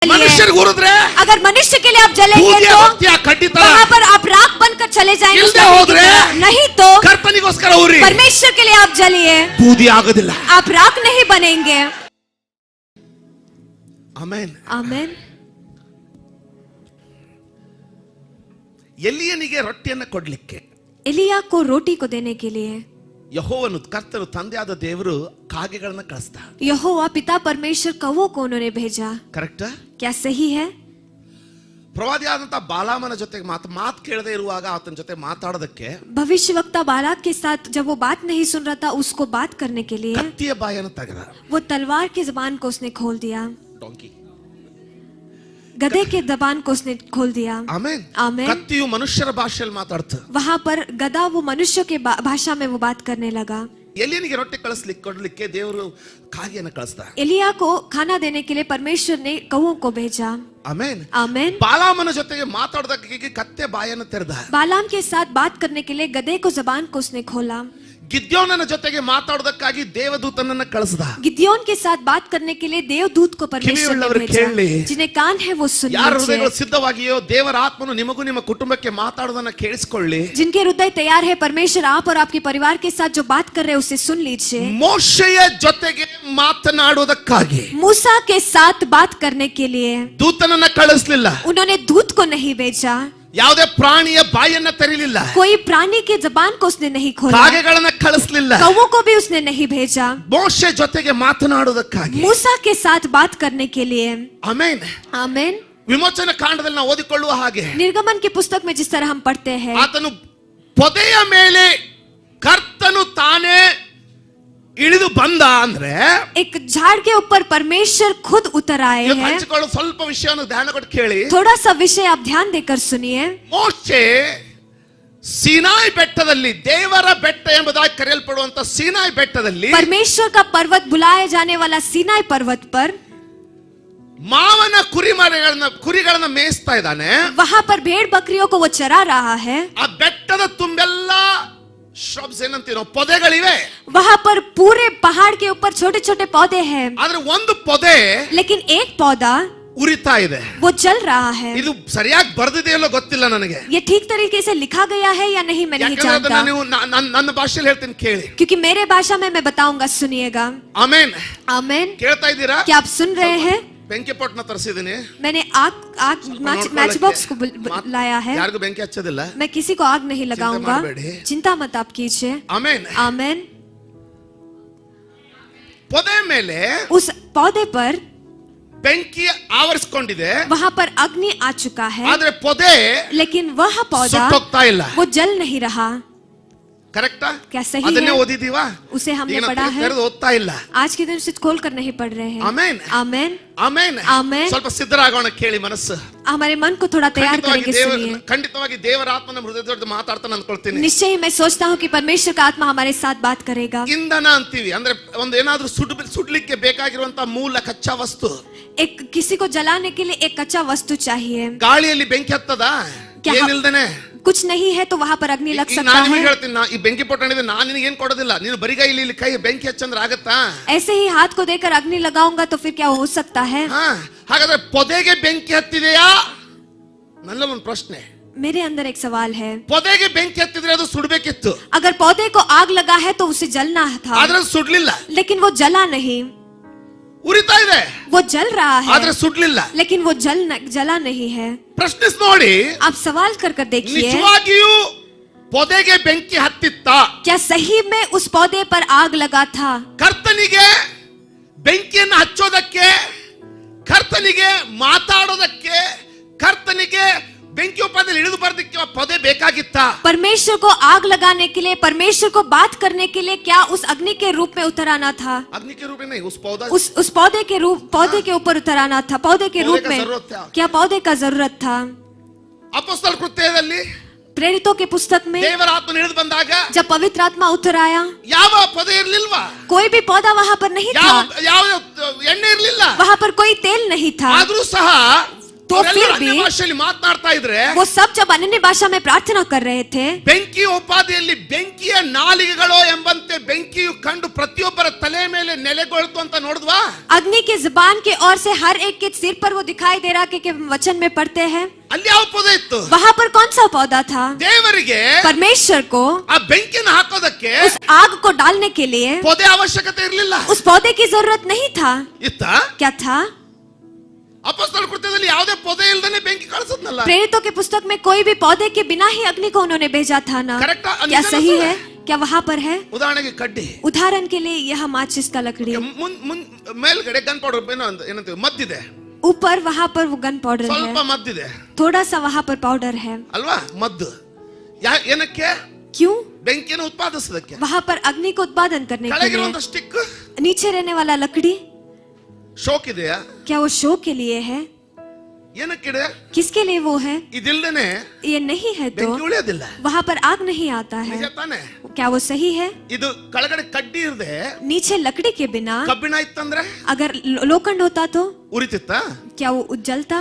ಮನುಷ್ಯರಿಗೆ ಉರಿದ್ರೆ अगर मनुष्य के लिए आप जलेंगे तो वहाँ पर आप राख बनकर चले जाएंगे, नहीं तो ಕರ್ತನಿಗೋಸ್ಕರ ಉರಿ, परमेश्वर के लिए आप जलिए, ಬೂದಿ ಆಗೋದಿಲ್ಲ. आप राख नहीं बनेंगे. ಆಮೆನ್ आमेन. ಎಲಿಯನಿಗೆ ರೊಟ್ಟಿಯನ್ನು ಕೊಡ್ಲಿಕ್ಕೆ एलिया को रोटी को देने के लिए ಯೆಹೋವನು ಕರ್ತನು ತಂದೆಯಾದ ದೇವರು ಕಾಗೆಗಳನ್ನ ಕಳಿಸ್ದ. यहोवा पिता परमेश्वर कौवों को उन्होंने भेजा. ಕರೆಕ್ಟಾ? क्या सही है? ಪ್ರವಾದಿಯಾದಂತ ಬಾಲಾಮನ ಜೊತೆಗೆ ಮಾತು ಕೇಳದೆ ಇರುವಾಗ ಆತನ ಜೊತೆ ಮಾತಾಡೋದಕ್ಕೆ भविष्य वक्ता बालाक के साथ जब वो बात नहीं सुन रहा था, उसको बात करने के लिए ಕತ್ತಿಯ ಬಾಯನ್ನು ತೆಗೆದ. वो तलवार की जबान को उसने खोल दिया, ಡಾಂಕಿ गधे के जबान को उसने खोल दिया. ಆಮೆನ್. आमेन. ಕತ್ತಿಯು ಮನುಷ್ಯರ ಭಾಷೆಯಲ್ಲಿ ಮಾತಾಡ್ತು. वहाँ पर गधा वो मनुष्य के भाषा में वो बात करने लगा. ಎಲಿಯನಿಗೆ ರೊಟ್ಟಿ ಕೊಡ್ಲಿಕ್ಕೆ ದೇವರು ಕಾಗೆಯನ್ನು ಕಳಿಸ್ದ. एलिया को खाना देने के लिए परमेश्वर ने कौवों को भेजा. ಆಮೆನ್. आमेन. ಬಾಲಾಮನ ಜೊತೆಗೆ ಮಾತಾಡೋದಕ್ಕೆ ಕತ್ತೆ ಬಾಯನ್ನು ತೆರೆದ. बालाम के साथ बात करने के लिए गधे को जबान को उसने खोला. ಗಿದ್ಯೋನನ ಜೊತೆಗೆ ಮಾತಾಡೋದಕ್ಕಾಗಿ ದೇವದೂತನನ್ನ ಕಳಿಸ್ದ. गिद्योन के साथ बात करने के लिए देवदूत को परमेश्वर ने भेजा. जिन्हें कान है वो सुन ಯಾರ ಹೃದಯಗಳು ಸಿದ್ಧವಾಗಿಯೋ ದೇವರ ಆತ್ಮನು ನಿಮಗೂ ನಿಮ್ಮ ಕುಟುಂಬಕ್ಕೆ ಮಾತಾಡೋದನ್ನ ಕೇಳಿಸಿಕೊಳ್ಳಿ. जिनके हृदय तैयार है, परमेश्वर आप और आपके परिवार के साथ जो बात कर रहे हैं उसे सुन लीजिए. ಮೋಶೆಯ ಜೊತೆಗೆ ಮಾತನಾಡೋದಕ್ಕಾಗಿ मूसा के साथ बात करने के लिए ದೂತನನ್ನ ಕಳಿಸಲಿಲ್ಲ. उन्होंने दूत को नहीं भेजा. ಯಾವುದೇ ಪ್ರಾಣಿಯ ಬಾಯನ್ನ ತೆರೀಲಿಲ್ಲ. कोई प्राणी के जबान को उसने नहीं खोला. ಕಾಗೆಗಳನ್ನ ಕಳಿಸಲಿಲ್ಲ. कौवों को भी उसने नहीं भेजा. ಮೋಶೆ ಜೊತೆಗೆ ಮಾತನಾಡೋದಕ್ಕಾಗಿ, मूसा के साथ बात करने के लिए. ಆಮೆನ್. आमेन. ವಿಮೋಚನ ಕಾಂಡದಲ್ಲಿ ನಾವು ಓದಿಕೊಳ್ಳುವ ಹಾಗೆ निर्गमन की पुस्तक में जिस तरह हम पढ़ते हैं, ಆತನು ಪೊದೆಯ ಮೇಲೆ ಕರ್ತನು ತಾನೇ ಇಳಿದು ಬಂದ ಅಂದ್ರೆ एक झाड़ के ऊपर परमेश्वर खुद उतर आए हैं. ಹಂಚಿಕೊಳ್ಳೋ ಸ್ವಲ್ಪ ವಿಷಯವನ್ನು ಧ್ಯಾನ ಕೊಟ್ಟು ಕೇಳಿ. थोड़ा सा विषय आप ध्यान देकर सुनिए. ಮೋಶೆ ಸೀನಾಯಿ ಬೆಟ್ಟದಲ್ಲಿ, ದೇವರ ಬೆಟ್ಟ ಎಂಬುದಾಗಿ ಕರೆಯಲ್ಪಡುವಂತ ಸೀನಾಯಿ ಬೆಟ್ಟದಲ್ಲಿ, परमेश्वर का पर्वत बुलाया जाने वाला सीनाई पर्वत पर ಮಾವನ ಕುರಿಗಳನ್ನ ಮೇಯಿಸ್ತಾ ಇದ್ದಾನೆ. वहाँ पर भेड़ बकरियों को वो चरा रहा है. ಆ ಬೆಟ್ಟದ ತುಂಬೆಲ್ಲ shrubs ಏನಂತೀವಿ ನಾವು, ಪೊದೆಗಳಿವೆ. वहाँ पर पूरे पहाड़ के ऊपर छोटे छोटे पौधे हैं, ಆದ್ರೆ ಒಂದು ಪೊದೆ लेकिन एक पौधा ಉರಿತಾ ಇದೆ. वो जल रहा है. ಇದು ಸರಿಯಾಗಿ ಬರ್ದಿದೆಯಲ್ಲೋ ಗೊತ್ತಿಲ್ಲ ನನಗೆ. ये ठीक तरीके से लिखा गया है या नहीं मैं नहीं जानता, ನೀವು ನನ್ನ ಭಾಷೆಯಲ್ಲಿ ಹೇಳ್ತೀನಿ ಕೇಳಿ. क्योंकि मेरे भाषा में मैं बताऊंगा, सुनिएगा. ಆಮೆನ್. आमेन. ಕೇಳ್ತಾ ಇದ್ದೀರಾ? क्या आप सुन रहे हैं? ಬೆಂಕಿ ಪೊಟ್ಟನ ತರಿಸಿದ್ದೀನಿ. मैंने आग मैच बॉक्स को लाया है. ಯಾರಿಗೂ ಬೆಂಕಿ ಹಚ್ಚೋದಿಲ್ಲ. मैं किसी को आग नहीं लगाऊंगा, चिंता मत आप कीजिए. ಆಮೆನ್. आमेन. ಪೊದೆ ಮೇಲೆ उस पौधे पर ಬೆಂಕಿ ಆವರಿಸಿಕೊಂಡಿದೆ. वहाँ पर अग्नि आ चुका है, ಆದ್ರೆ ಪೊದೆ लेकिन वह पौधा ಸುಟ್ಟೋಗ್ತಾ ಇಲ್ಲ. वो जल नहीं रहा. ಕರೆಕ್ಟಾ? क्या सही ಅದನ್ನೇ है? ಓದಿದೀವಾ? उसे हमने ಈಗ पढ़ा है. ತೆರೆದು ಓದ್ತಾ ಇಲ್ಲ. आज के दिन उसे खोल कर नहीं पढ़ रहे हैं. ಆಮೆನ್. आमेन. ಆಮೆನ್. ಆಮೆನ್. ಸ್ವಲ್ಪ ಸಿದ್ಧರಾಗೋಣ ಕೇಳಿ ಮನಸ್ಸು. हमारे मन को थोड़ा तैयार करेंगे, सुनिए. ಖಂಡಿತವಾಗಿ ದೇವರ ಆತ್ಮನ ಹೃದಯದೊಳಗೆ ಮಾತಾಡ್ತಾನೆ ಅನ್ಕೊಳ್ತೀನಿ. निश्चय ही मैं सोचता हूँ कि परमेश्वर का आत्मा हमारे साथ बात करेगा. ಇಂಧನ ಅಂತೀವಿ ಅಂದ್ರೆ ಒಂದು ಏನಾದ್ರೂ ಸುಡ್ಲಿಕ್ಕೆ ಬೇಕಾಗಿರುವಂತ ಮೂಲ ಕಚ್ಚಾ ವಸ್ತು. एक किसी को जलाने के लिए एक कच्चा वस्तु चाहिए. ಗಾಳಿಯಲ್ಲಿ ಬೆಂಕಿ ಹತ್ತದ ಏನಿಲ್ದೇನೆ कुछ नहीं है तो वहाँ पर अग्नि लग सकता ನಾನು ನಿಮಗೆ है. ಹೇಳ್ತೀನಿ, ಈ ಬೆಂಕಿ ಪೊಟ್ಟಣಿದೆ, ನಾನು ನಿನಗೆ ಏನು ಕೊಡೋದಿಲ್ಲ. ನೀನು ಬರಿಗೈಲಿ ಇಲ್ಲಿ ಕೈ ಬೆಂಕಿ ಹಚ್ಚಂದ್ರೆ ಆಗತ್ತಾ? ऐसे ही हाथ को देकर अग्नि लगाऊंगा तो फिर क्या हो सकता है? ಹಾಗಾದ್ರೆ ಪೊದೆಗೆ ಬೆಂಕಿ ಹತ್ತಿದೆಯಾ? ನನ್ನಲ್ಲಿ ಒಂದು ಪ್ರಶ್ನೆ. मेरे अंदर एक सवाल है. ಪೊದೆಗೆ ಬೆಂಕಿ ಹತ್ತಿದ್ರೆ ಅದು ಸುಡಬೇಕಿತ್ತು. अगर पौधे को आग लगा है तो उसे जलना था, ಆದ್ರೆ ಸುಡ್ಲಿಲ್ಲ. लेकिन वो जला नहीं. ಉರಿತಾ ಇದೆ, वो जल रहा है, ಆದ್ರೆ ಸುಡ್ಲಿಲ್ಲ. लेकिन वो जला नहीं है. ಪ್ರಶ್ನಿಸಿ ನೋಡಿ. आप सवाल कर देखिए, ನಿಜವಾಗಿಯೂ ಪೊದೆಗೆ ಬೆಂಕಿ ಹತ್ತಿತ್ತಾ? क्या सही में उस पौधे पर आग लगा था? ಕರ್ತನಿಗೆ ಬೆಂಕಿಯನ್ನು ಹಚ್ಚೋದಕ್ಕೆ, ಕರ್ತನಿಗೆ ಮಾತಾಡೋದಕ್ಕೆ, ಕರ್ತನಿಗೆ ಬೆಂಕಿ ಉಪದಲ್ಲಿ ಇಳಿದು ಬರೋದಕ್ಕೆ ಪೊದೆ ಬೇಕಾಗಿತ್ತಾ? परमेश्वर को आग लगाने के लिए, परमेश्वर को बात करने के लिए क्या उस अग्नि के रूप में उतर आना था? अग्नि के रूप में नहीं, उस पौधे के रूप, पौधे के ऊपर उतर आना था. पौधे के रूप में क्या पौधे का जरूरत था? ಅಪೊಸ್ತಲ ಕೃತ್ಯದಲ್ಲಿ प्रेरितों के पुस्तक में ದೇವರ ಆತ್ಮ ಇಳಿದು ಬಂದಾಗ जब पवित्र आत्मा उतर आया, ಯಾವ ಪೊದೆ ಇರಲಿಲ್ವಾ? कोई भी पौधा वहाँ पर नहीं था. ಯಾವ ಎಣ್ಣೆ ಇರಲಿಲ್ಲ. वहाँ पर कोई तेल नहीं था. ಆದ್ರೂ ಸಹ तो फिर भी ಭಾಷೆಯಲ್ಲಿ ಮಾತನಾಡ್ತಾ ಇದ್ರೆ वो सब जब अन्य भाषा में प्रार्थना कर रहे थे, ಬೆಂಕಿ ಉಪಾಧಿಯಲ್ಲಿ ಬೆಂಕಿಯ ನಾಲಿಗೆಗಳು ಎಂಬಂತೆ ಬೆಂಕಿಯು ಕಂಡು ಪ್ರತಿಯೊಬ್ಬರ ತಲೆ ಮೇಲೆ ನೆಲೆಗೊಳ್ತು ಅಂತ ನೋಡಿದ್ವಾ? अग्नि की जुबान के ओर से हर एक के सिर पर वो दिखाई दे रहा कि वचन में पढ़ते हैं। ಅಲ್ಲಿ ಯಾವ ಪದ ಇತ್ತು? वहां पर कौन सा पौधा था? ದೇವರಿಗೆ परमेश्वर को ಆ ಬೆಂಕಿಯನ್ನು ಹಾಕೋದಕ್ಕೆ उस आग को डालने के लिए ಪೊದೆ ಅವಶ್ಯಕತೆ ಇರಲಿಲ್ಲ. उस पौधे की जरूरत नहीं था। ಇತ್ತ क्या था? ಅಪೊಸ್ತಲರ ಕೃತ್ಯದಲ್ಲಿ ಯಾವುದೇ ಪೊದೆ ಇಲ್ಲದೇನೆ ಬೆಂಕಿ ಕಳಿಸಿದ್ನಲ್ಲ. प्रेरितों की पुस्तक में कोई भी पौधे के बिना ही अग्नि को उन्होंने भेजा था ना? करेक्ट? क्या सही है? क्या वहां पर है? ಉದಾಹರಣೆಗೆ ಕಡ್ಡಿ, उदाहरण के लिए यह माचिस का लकड़ी, ಮೇಲ್ಗಡೆ ಗನ್ ಪೌಡರ್ ಏನಂತೀವಿ ಮದ್ದಿದೆ, ऊपर वहां पर वो गन पाउडर ಸ್ವಲ್ಪ है, ಮದ್ದಿದೆ थोड़ा सा वहां पर पाउडर है। ಅಲ್ವಾ? ಮದ್ದು ಏನಕ್ಕೆ? क्यों? ಬೆಂಕಿಯನ್ನು ಉತ್ಪಾದಿಸೋದಕ್ಕೆ. वहां पर अग्नि को उत्पादन करने के लिए। ಕೆಳಗಿರುವಂತ ಸ್ಟಿಕ್ नीचे रहने वाला लकड़ी ಶೋಕ್ ಇದೆಯಾ? क्या वो शो के लिए है? ಏನಕ್ಕಿದೆ? किसके लिए वो है? ಇದಿಲ್ಲದೇನೆ ये नहीं है तो ಬೆಂಕಿ ಉಳಿಯೋದಿಲ್ಲ. वहां पर आग नहीं आता है। ನಿಜ ತಾನೆ? क्या वो सही है? ಇದು ಕೆಳಗಡೆ ಕಡ್ಡಿ ಇರದೆ नीचे लकड़ी के बिना ಕಬ್ಬಿಣ ಇತ್ತಂದ್ರೆ अगर लोखंड होता तो ಉರಿತಿತ್ತ? क्या वो जलता?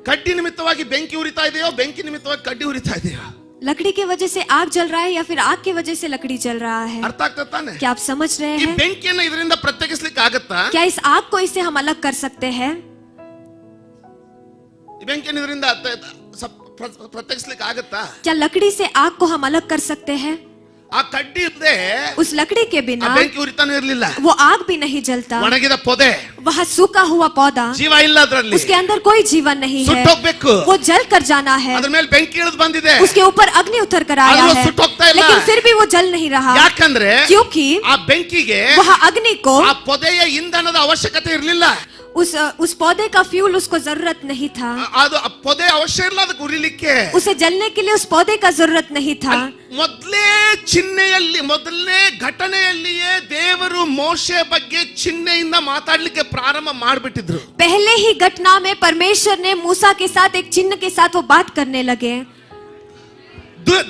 ಕಡ್ಡಿ ನಿಮಿತ್ತವಾಗಿ ಬೆಂಕಿ ಉರಿತಾ ಇದೆಯೋ, ಬೆಂಕಿ ನಿಮಿತ್ತವಾಗಿ ಕಡ್ಡಿ ಉರಿತಾ ಇದೆಯೋ? लकड़ी की वजह से आग जल रहा है या फिर आग की वजह से लकड़ी जल रहा है? ಅರ್ಥ ಆಗ್ತದೆ ತಾನೆ? क्या आप समझ रहे ಈ हैं? ಬೆಂಕಿಯನ್ನ ಇದರಿಂದ ಪ್ರತ್ಯೇಕಿಸ್ಲಿಕ್ಕೆ ಆಗತ್ತಾ? क्या इस आग को इससे हम अलग कर सकते हैं? ಈ ಬೆಂಕಿಯನ್ನ ಇದರಿಂದ ಪ್ರತ್ಯೇಕಿಸ್ಲಿಕ್ಕೆ ಆಗತ್ತಾ? क्या लकड़ी से आग को हम अलग कर सकते हैं? ಆ ಕಡ್ಡಿ ಇಲ್ಲದೆ उस लकड़ी के ಆ बिना ಬೆಂಕಿ ಉರಿತಾನೆ ಇರಲಿಲ್ಲ. वो आग भी नहीं जलता। ಒಣಗಿದ ಪೊದೆ, वहाँ सूखा हुआ पौधा, ಜೀವ ಇಲ್ಲ ಅದರಲ್ಲಿ, उसके अंदर कोई जीवन नहीं है, ಸುಟ್ಟೋಗ್ಬೇಕು. वो जल कर जाना है। ಅದ್ರ ಮೇಲೆ ಬೆಂಕಿ ಇಳಿದು ಬಂದಿದೆ, उसके ऊपर अग्नि उतर कर आया आलू है, सुटोक्ता इल्ला। लेकिन फिर भी वो जल नहीं रहा। ಯಾಕಂದ್ರೆ क्योंकि ಆ ಬೆಂಕಿಗೆ वहाँ अग्नि को ಆ ಪೊದೆಯ ಇಂಧನದ ಅವಶ್ಯಕತೆ ಇರಲಿಲ್ಲ. उस पौधे का फ्यूल उसको जरूरत नहीं था। ಅದು ಆ ಪೊದೆ ಅವಶ್ಯ ಇಲ್ಲ ಅದಕ್ಕೆ ಉರಿಲಿಕ್ಕೆ. उसे जलने के लिए उस पौधे का जरूरत नहीं था। ಮೊದಲೇ ಚಿಹ್ನೆಯಲ್ಲಿ, ಮೊದಲನೇ ಘಟನೆಯಲ್ಲಿಯೇ ದೇವರು ಮೋಶೆ ಬಗ್ಗೆ ಚಿಹ್ನೆಯಿಂದ ಮಾತಾಡ್ಲಿಕ್ಕೆ ಪ್ರಾರಂಭ ಮಾಡ್ಬಿಟ್ಟಿದ್ರು. पहले ही घटना में परमेश्वर ने मूसा के साथ एक चिन्ह के साथ वो बात करने लगे।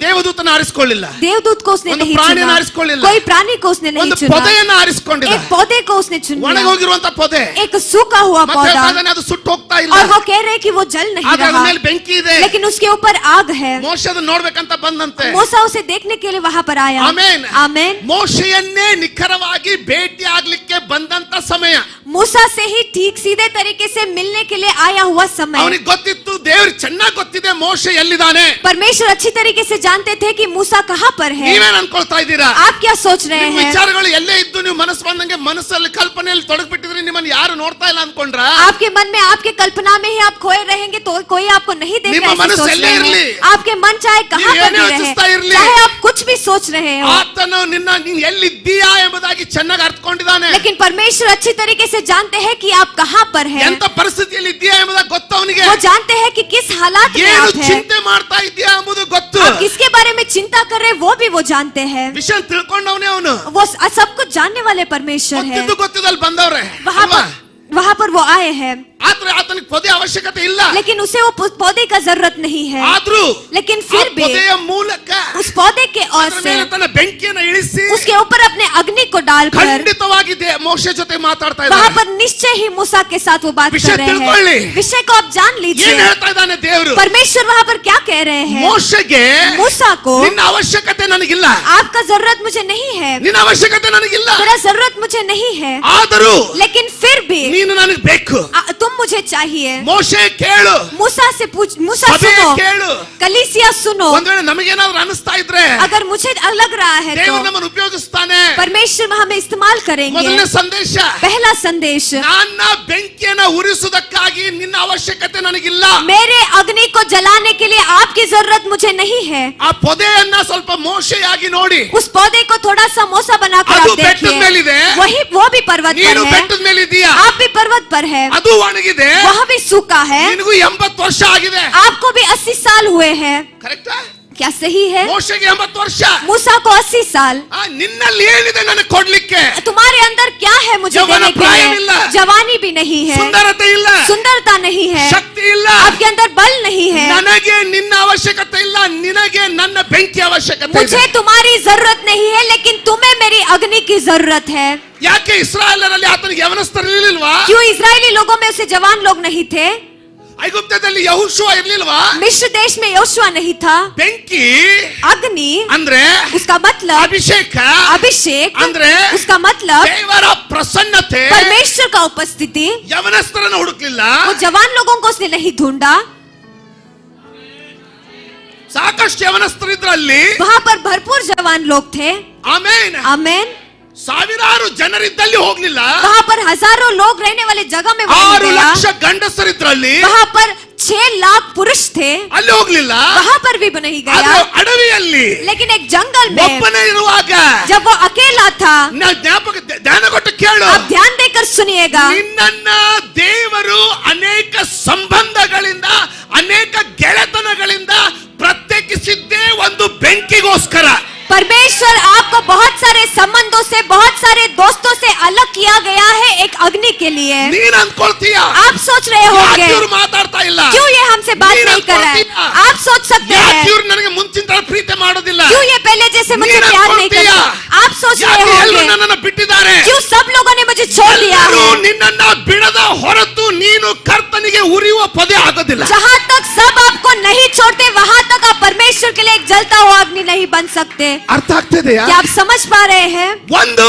ದೇವದೂತನ ಆರಿಸಿಕೊಳ್ಳಿಲ್ಲ, देवदूत को उसने नहीं ಪ್ರಾಣಿಯನ್ನು चुना, ಆರಿಸಿಕೊಳ್ಳಿಲ್ಲ, कोई प्राणी को उसने नहीं ಒಂದು चुना, ಪೊದೆಯನ್ನು ಆರಿಸಿಕೊಂಡಿದ್ದ. एक पौधे को उसने चुन ಒಣಗಿ लिया, ಹೋಗಿರುವಂತ ಪೊದೆ. एक सूखा हुआ ಮತ್ತೆ पौधा, ಹೇಳ್ತಾನೆ ಅದು ಸುಟ್ಟು ಹೋಗ್ತಾ ಇಲ್ಲ, और वो कह रहे कि वो जल नहीं ಆದ್ರೆ ಅದ್ರ रहा, ಮೇಲೆ ಬೆಂಕಿ ಇದೆ. लेकिन उसके ऊपर आग है। ಮೋಶೆ ಅದನ್ನ ನೋಡ್ಬೇಕಂತ ಬಂದಂತೆ. मूसा उसे देखने के लिए वहां पर आया। ಆಮೆನ್. आमेन। ಮೋಶೆಯನ್ನೇ ನಿಖರವಾಗಿ ಭೇಟಿ ಆಗ್ಲಿಕ್ಕೆ ಬಂದಂತ ಸಮಯ. मूसा से ही ठीक सीधे तरीके से मिलने के लिए आया हुआ समय। ಅವನಿಗೆ ಗೊತ್ತಿತ್ತು, ದೇವ್ರಿಗೆ ಚೆನ್ನಾಗಿ ಗೊತ್ತಿದೆ ಮೋಶೆ ಎಲ್ಲಿದ್ದಾನೆ. परमेश्वर अच्छी तरीके से जानते थे कि मूसा कहाँ पर है। ನೀವೇನ್ ಅನ್ಕೊಳ್ತಾ ಇದ್ದೀರಾ? आप क्या सोच रहे ನಿಮ್ಮ हैं? ವಿಚಾರಗಳು ಎಲ್ಲೇ ಇದ್ದು ನೀವು ಮನಸ್ಸು ಬಂದಂಗೆ ಮನಸ್ಸಲ್ಲಿ ಕಲ್ಪನೆಯಲ್ಲಿ ತೊಡಗ್ಬಿಟ್ಟಿದ್ರೆ ನಿಮ್ಮನ್ನ ಯಾರು ನೋಡ್ತಾ ಇಲ್ಲ ಅನ್ಕೊಂಡ್ರ? आपके मन में, आपके कल्पना में ही आप खोए रहेंगे तो कोई आपको नहीं देख ನಿಮ್ಮ रहा है, ಮನಸ್ಸು सोच ಎಲ್ಲೇ रहे ಇರ್ಲಿ, हैं। आपके मन चाहे कहाँ ನೀವು पर ಏನೇ भी ಯೋಚಿಸ್ತಾ रहे, ಇರ್ಲಿ, चाहे आप कुछ भी सोच रहे हो, ಆತನು ನೀನು ಎಲ್ಲಿದ್ದೀಯಾ ಎಂಬುದಾಗಿ ಚೆನ್ನಾಗಿ ಅರ್ಥಕೊಂಡಿದ್ದಾನೆ. लेकिन परमेश्वर अच्छी तरीके से जानते हैं कि आप कहाँ पर हैं। ಎಂತ ಪರಿಸ್ಥಿತಿಯಲ್ಲಿ ಇದ್ದೀಯಾ ಎಂಬುದಾಗಿ ಗೊತ್ತು ಅವನಿಗೆ. वो जानते हैं कि किस हालात में ಏನು आप हैं, ಚಿಂತೆ ಮಾಡ್ತಾ ಇದ್ದೀಯಾ ಎಂಬುದು ಗೊತ್ತು. आप किसके बारे में चिंता कर रहे हैं वो भी वो जानते हैं। ವಿಷಯ ತಿಳ್ಕೊಂಡವನೇ ಅವನು. वो सब कुछ जानने वाले परमेश्वर है। ಗೊತ್ತಿದ್ದಲ್ಲಿ ಬಂದವ್ರೆ. वहाँ पर वो आए हैं, ಆದ್ರೆ ಆತನಿಗೆ ಪೊದೆ ಅವಶ್ಯಕತೆ ಇಲ್ಲ. लेकिन उसे वो पौधे का जरूरत नहीं है। ಆದ್ರೂ लेकिन फिर भी ಪೊದೆಯ ಮೂಲಕ उस पौधे के ओर ಅದರ से ಮೇಲೆ ತನ್ನ ಬೆಂಕಿಯನ್ನು ಇಳಿಸಿ उसके ऊपर अपने अग्नि को डालकर ಖಂಡಿತವಾಗಿ ಮೋಶೆ ಜೊತೆ ಮಾತಾಡ್ತಾ वहाँ ಇದ್ದಾನೆ. पर निश्चय ही मूसा के साथ वो बात विषय कर रहे तिಳ್ಕೊಳ್ಳಿ. हैं। विषय को आप जान ಏನ್ लीजिए। ಹೇಳ್ತಾ ಇದ್ದಾನೆ ದೇವರು? परमेश्वर वहाँ पर क्या कह रहे हैं? ಮೋಶೆಗೆ मूसा को ನಿನ್ನ ಅವಶ್ಯಕತೆ ನನಗಿಲ್ಲ, आपका जरूरत मुझे नहीं है, ನಿನ್ನ ಅವಶ್ಯಕತೆ ನನಗಿಲ್ಲ, तेरा जरूरत मुझे नहीं है, ಆದರೂ लेकिन फिर भी ನೀನು ನನಗೆ ಬೇಕು. तुम मुझे चाहिए। ಮೋಶೆ ಕೇಳು, मूसा से पूछ, मूसा ಸಭೆ सुनो, ಕೇಳು. कलीसिया सुनो। ಒಂದ್ ವೇಳೆ ನಮಗೇನಾದ್ರೂ ಅನಿಸ್ತಾ ಇದ್ರೆ अगर मुझे लग रहा है ದೇವರು तो ನಮ್ಮನ್ನು ಉಪಯೋಗಿಸ್ತಾನೆ. परमेश्वर हमें इस्तेमाल करेंगे। ಮೊದಲನೇ ಸಂದೇಶ, पहला संदेश, ನನ್ನ ಬೆಂಕಿಯನ್ನ ಉರಿಸುವುದಕ್ಕಾಗಿ ನಿನ್ನ ಅವಶ್ಯಕತೆ ನನಗಿಲ್ಲ. मेरे अग्नि को जलाने के लिए आपकी जरूरत मुझे नहीं है। ಆ ಪೊದೆಯನ್ನ ಸ್ವಲ್ಪ ಮೋಶೆಯಾಗಿ ನೋಡಿ. उस पौधे को थोड़ा सा मोसा बनाकर ಅದು आप ಬೆಟ್ಟದ ಮೇಲಿದೆ, देखिए, वही वो भी पर्वत ನೀನು पर है, ಬೆಟ್ಟದ ಮೇಲಿದ್ದೀಯಾ, आप भी पर्वत पर है, ಅದು ಒಣಗಿದೆ, वहाँ भी सूखा है, ನಿನಗೂ 80 ವರ್ಷ ಆಗಿದೆ. आपको भी 80 साल हुए हैं। ಕರೆಕ್ಟಾ? क्या सही है? ಮೋಶೆಗೆ 80 ವರ್ಷ. मूसा को 80 साल. ನಿನ್ನಲ್ಲಿ ಏನಿದೆ ನನಗೆ ಕೊಡ್ಲಿಕ್ಕೆ? तुम्हारे अंदर क्या है मुझे यौवन देने के प्राय लिए? ಇಲ್ಲ. जवानी भी नहीं है, ಸುಂದರತೆ ಇಲ್ಲ, सुंदरता नहीं है, ಶಕ್ತಿ ಇಲ್ಲ, आपके अंदर बल नहीं है. ನನಗೆ ನಿನ್ನ ಅವಶ್ಯಕತೆ ಇಲ್ಲ, ನಿನಗೆ ನನ್ನ ಬೆಂಕಿ ಅವಶ್ಯಕತೆ ಇದೆ. मुझे तुम्हारी जरूरत नहीं है, लेकिन तुम्हें मेरी अग्नि की जरूरत है. ಯಾಕೆ ಇಸ್ರಾಯೇಲರಲ್ಲಿ ಆತನಿಗೆ ಯವನಸ್ಥರು ಇರಲಿಲ್ವಾ? क्यों इजरायली लोगों में उसे जवान लोग नहीं थे? ಐಗುಪ್ತದಲ್ಲಿ ಯೆಹೋಶುವ ಇರಲಿಲ್ವಾ? मिस्र देश में योशुआ नहीं था. ಬೆಂಕಿ अग्नि ಅಂದ್ರೆ उसका मतलब ಅಭಿಷೇಕ, अभिषेक, ಅಂದ್ರೆ उसका मतलब ದೇವರ ಪ್ರಸನ್ನತೆ. परमेश्वर का उपस्थिति. ಯವನಸ್ಥರನ್ನು ಹುಡುಕ್ಲಿಲ್ಲ, वो जवान लोगों को उसने नहीं ढूंढा. ಸಾಕಷ್ಟು ಯವನಸ್ಥರಿದ್ರಲ್ಲಿ. वहाँ पर भरपूर जवान लोग थे. ಆಮೆನ್. आमेन. ಸಾವಿರಾರು ಜನರಿದ್ದಲ್ಲಿ ಹೋಗ್ಲಿಲ್ಲ. वहाँ पर हजारों लोग रहने वाले जगह में वो नहीं 6 गया. ಲಕ್ಷ ಗಂಡಸರಿದ್ರಲ್ಲಿ. वहाँ पर 6 लाख पुरुष थे. ಅಲ್ಲಿ ಹೋಗ್ಲಿಲ್ಲ. वहाँ पर भी नहीं गया. ಆದ್ರೆ ಅಡವಿಯಲ್ಲಿ लेकिन एक जंगल में ಒಬ್ಬನೇ ಇರುವಾಗ जब वो अकेला था, ಜ್ಞಾಪಕ ಧ್ಯಾನ ಕೊಟ್ಟು ಕೇಳು. आप ध्यान देकर सुनिएगा. ನಿನ್ನನ್ನ ದೇವರು ಅನೇಕ ಸಂಬಂಧಗಳಿಂದ, ಅನೇಕ ಗೆಳೆತನಗಳಿಂದ ಪ್ರತ್ಯೇಕಿಸಿದ್ದೇ ಒಂದು ಬೆಂಕಿಗೋಸ್ಕರ. परमेश्वर आपको बहुत सारे संबंधों से, बहुत सारे दोस्तों से अलग किया गया है एक अग्नि के लिए. ನೀನ್ ಅನ್ಕೊಳ್ತೀಯ आप सोच रहे होंगे ಇವ್ರು ಮಾತಾಡ್ತಾ ಇಲ್ಲ, क्यों ये हमसे बात नीन नहीं कर रहा है. अनकोಳ್ತೀಯ? आप सोच सकते ಯಾಕೆ हैं ಇವ್ರು ನನಗೆ ಮುಂಚಿನ ತರ ಪ್ರೀತಿ ಮಾಡೋದಿಲ್ಲ? क्यों ये पहले जैसे मुझे नीन प्यार नहीं अनकोಳ್ತೀಯ? करते. आप सोच रहे ಯಾಕೆ ಎಲ್ಲರೂ होंगे ನನ್ನನ್ನು ಬಿಟ್ಟಿದ್ದಾರೆ? क्यों सब लोगों ने मुझे छोड़ दिया ಎಲ್ಲರೂ है. ನಿನ್ನನ್ನ ಬಿಡದ ಹೊರತು ನೀನು ಕರ್ತನಿಗೆ ಉರಿಯುವ ಪೊದೆ ಆಗೋದಿಲ್ಲ. जहाँ तक सब आपको नहीं छोड़ते, वहाँ तक आप परमेश्वर के लिए एक जलता हुआ अग्नि नहीं बन सकते. ಅರ್ಥ ಆಗ್ತಿದೆಯಾ? क्या आप समझ पा रहे हैं? ಒಂದು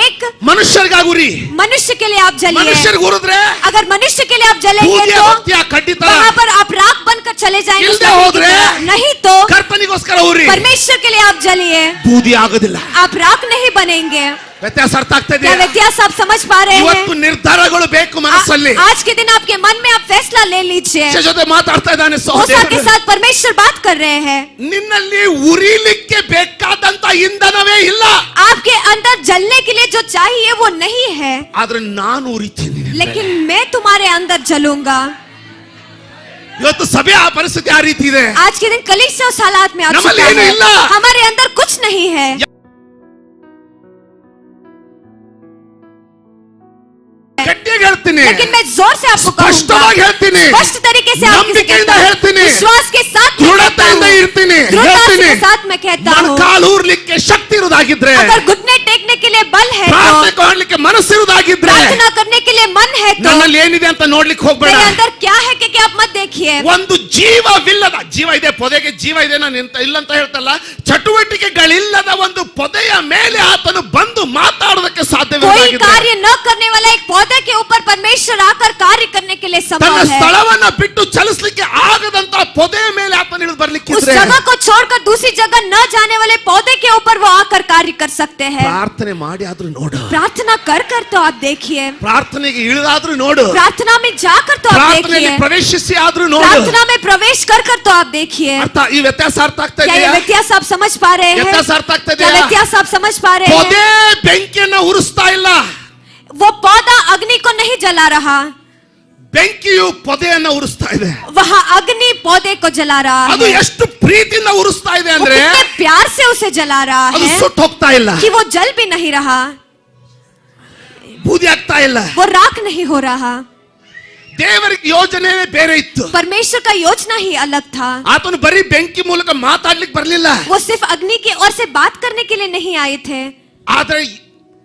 एक ಮನುಷ್ಯರಿಗಾಗಿ ಉರಿ. मनुष्य के लिए आप जलिए. ಮನುಷ್ಯರಿಗೆ ಉರಿದ್ರೆ अगर मनुष्य के लिए आप जलेंगे ಬೂದಿಯ तो ಹೊತ್ತಿಯ ಕಡ್ಡಿತ. वहाँ पर आप राख बनकर चले जाएंगे. ಇಲ್ದೆ उस लकड़ी की ಹೋದ್ರೆ तरह. नहीं तो ಕರ್ತನಿಗೋಸ್ಕರ ಉರಿ. परमेश्वर के लिए आप जलिए, ಬೂದಿ ಆಗೋದಿಲ್ಲ. आप राख नहीं बनेंगे. ವ್ಯತ್ಯಾಸ ಅರ್ಥ ಆಗ್ತಾ क्या ಇದೆಯಾ? व्यत्यास आप समझ पा रहे ಇವತ್ತು हैं? ನಿರ್ಧಾರಗಳು ಬೇಕು ಮನಸ್ಸಲ್ಲಿ. आज के दिन आपके मन में आप फैसला ले लीजिए. ಮನುಷ್ಯ ಜೊತೆ ಮಾತಾಡ್ತಾ ಇದ್ದಾನೆ मूसा के ಸಹೋದರ. साथ परमेश्वर बात कर रहे हैं. ನಿನ್ನಲ್ಲಿ ಉರಿಲಿಕ್ಕೆ ಬೇಕಾದಂತ ಇಂಧನವೇ ಇಲ್ಲ. आपके अंदर जलने के लिए जो चाहिए वो नहीं है, ಆದ್ರೆ ನಾನು ಉರಿತೀನಿ. लेकिन मैं तुम्हारे अंदर जलूंगा. ಇವತ್ತು ಸಭೆ ಆ ಪರಿಸ್ಥಿತಿ ಆ ರೀತಿ ಇದೆ. आज के दिन कलीसिया उस हालात में आ नमल चुका ಏನು है. ಇಲ್ಲ. हमारे अंदर कुछ नहीं है. ಗಟ್ಟಿಯಾಗಿ ಹೇಳ್ತೀನಿ, लेकिन मैं जोर से आपको ಸ್ಪಷ್ಟವಾಗಿ कहूंगा, ಹೇಳ್ತೀನಿ, स्पष्ट तरीके से आपके ನಂಬಿಕೆಯಿಂದ ಹೇಳ್ತೀನಿ, विश्वास के साथ मैं कहता ದೃಢತೆಯಿಂದ हूं, ಇರ್ತೀನಿ, दृढ़ता ಹೇಳ್ತೀನಿ. के साथ मैं कहता हूं, ಮೊಣಕಾಲು ಊರ್ಲಿಕ್ಕೆ ಶಕ್ತಿ ಇರುವುದಾಗಿದ್ರೆ, अगर घुटने टेकने के लिए बल है ಪ್ರಾರ್ಥನೆ तो, ಮಾಡಲಿಕ್ಕೆ ಮನಸ್ಸಿರುವುದಾಗಿದ್ರೆ, प्रार्थना करने के लिए मन है तो, ನನ್ನಲ್ಲಿ ಏನಿದೆ ಅಂತ ನೋಡ್ಲಿಕ್ಕೆ ಹೋಗ್ಬೇಡ. मेरे अंदर क्या है कि आप मत देखिए. ಒಂದು ಜೀವವಿಲ್ಲದ, ಜೀವ ಇದೆ, ಪೊದೆಗೆ ಜೀವ ಇದೆ, ನಾನು ಇಲ್ಲ ಅಂತ ಹೇಳ್ತಲ್ಲ, ಚಟುವಟಿಕೆಗಳಿಲ್ಲದ ಒಂದು ಪೊದೆಯ ಮೇಲೆ ಆತನು ಬಂದು ಮಾತಾಡೋದಕ್ಕೆ कोई ಸಾಧ್ಯವಿಲ್ಲ. कार्य न करने वाला एक पौधे के ऊपर परमेश्वर आकर कार्य करने के लिए ತನ್ನ संभव है. ಸ್ಥಳವನ್ನ ಬಿಟ್ಟು ಚಲಿಸಲಿಕ್ಕೆ ಆಗದಂತ ಪೊದೆಯ ಮೇಲೆ ಆತನು ಇಳಿದು उस ಬರ್ಲಿಕ್ಕಿದ್ರೆ जगह को छोड़कर दूसरी जगह न जाने वाले पौधे के ऊपर वो आकर कार्य कर सकते हैं. ಪ್ರಾರ್ಥನೆ ಮಾಡಿ ಆದ್ರೂ ನೋಡು, प्रार्थना कर कर तो आप देखिए, ಪ್ರಾರ್ಥನೆಗೆ ಇಳಿದಾದ್ರೂ ನೋಡು, प्रार्थना में जाकर तो आप ಪ್ರಾರ್ಥನೆಯಲ್ಲಿ देखिए, ಪ್ರವೇಶಿಸಿ ಆದ್ರೂ ನೋಡು. प्रार्थना में प्रवेश कर कर तो आप देखिए. ಅರ್ಥ, ಈ ವ್ಯತ್ಯಾಸ ಅರ್ಥ ಆಗ್ತಾ क्या ये ಇದೆಯಾ? व्यत्यास आप समझ पा रहे हैं? ವ್ಯತ್ಯಾಸ ಅರ್ಥ ಆಗ್ತಾ क्या ಇದೆಯಾ? व्यत्यास आप समझ पा रहे हैं? ಪೊದೆ ಬೆಂಕಿಯನ್ನ ಉರಿಸ್ತಾ ಇಲ್ಲ, वो पौधा अग्नि को नहीं जला रहा, ಬೆಂಕಿಯು ಪೊದೆಯನ್ನ ಉರಿಸ್ತಾ ಇದೆ. वहाँ अग्नि पौधे को जला रहा ಅದು है. ಎಷ್ಟು ಪ್ರೀತಿಯಿಂದ ಉರಿಸ್ತಾ ಇದೆ वो ಅಂದ್ರೆ कितने प्यार से उसे जला रहा ಅದು है ಸುಟ್ಟು ಹೋಗ್ತಾ ಇಲ್ಲ, कि वो जल भी नहीं रहा, ಬೂದಿ ಆಗ್ತಾ ಇಲ್ಲ. वो राख नहीं हो रहा. ದೇವರಿಗೆ ಯೋಜನೆ ಬೇರೆ ಇತ್ತು. परमेश्वर का योजना ही अलग था. ಆತನು ಬರೀ ಬೆಂಕಿ ಮೂಲಕ ಮಾತಾಡ್ಲಿಕ್ಕೆ ಬರ್ಲಿಲ್ಲ. वो सिर्फ अग्नि की ओर से बात करने के लिए नहीं आए थे, ಆದ್ರೆ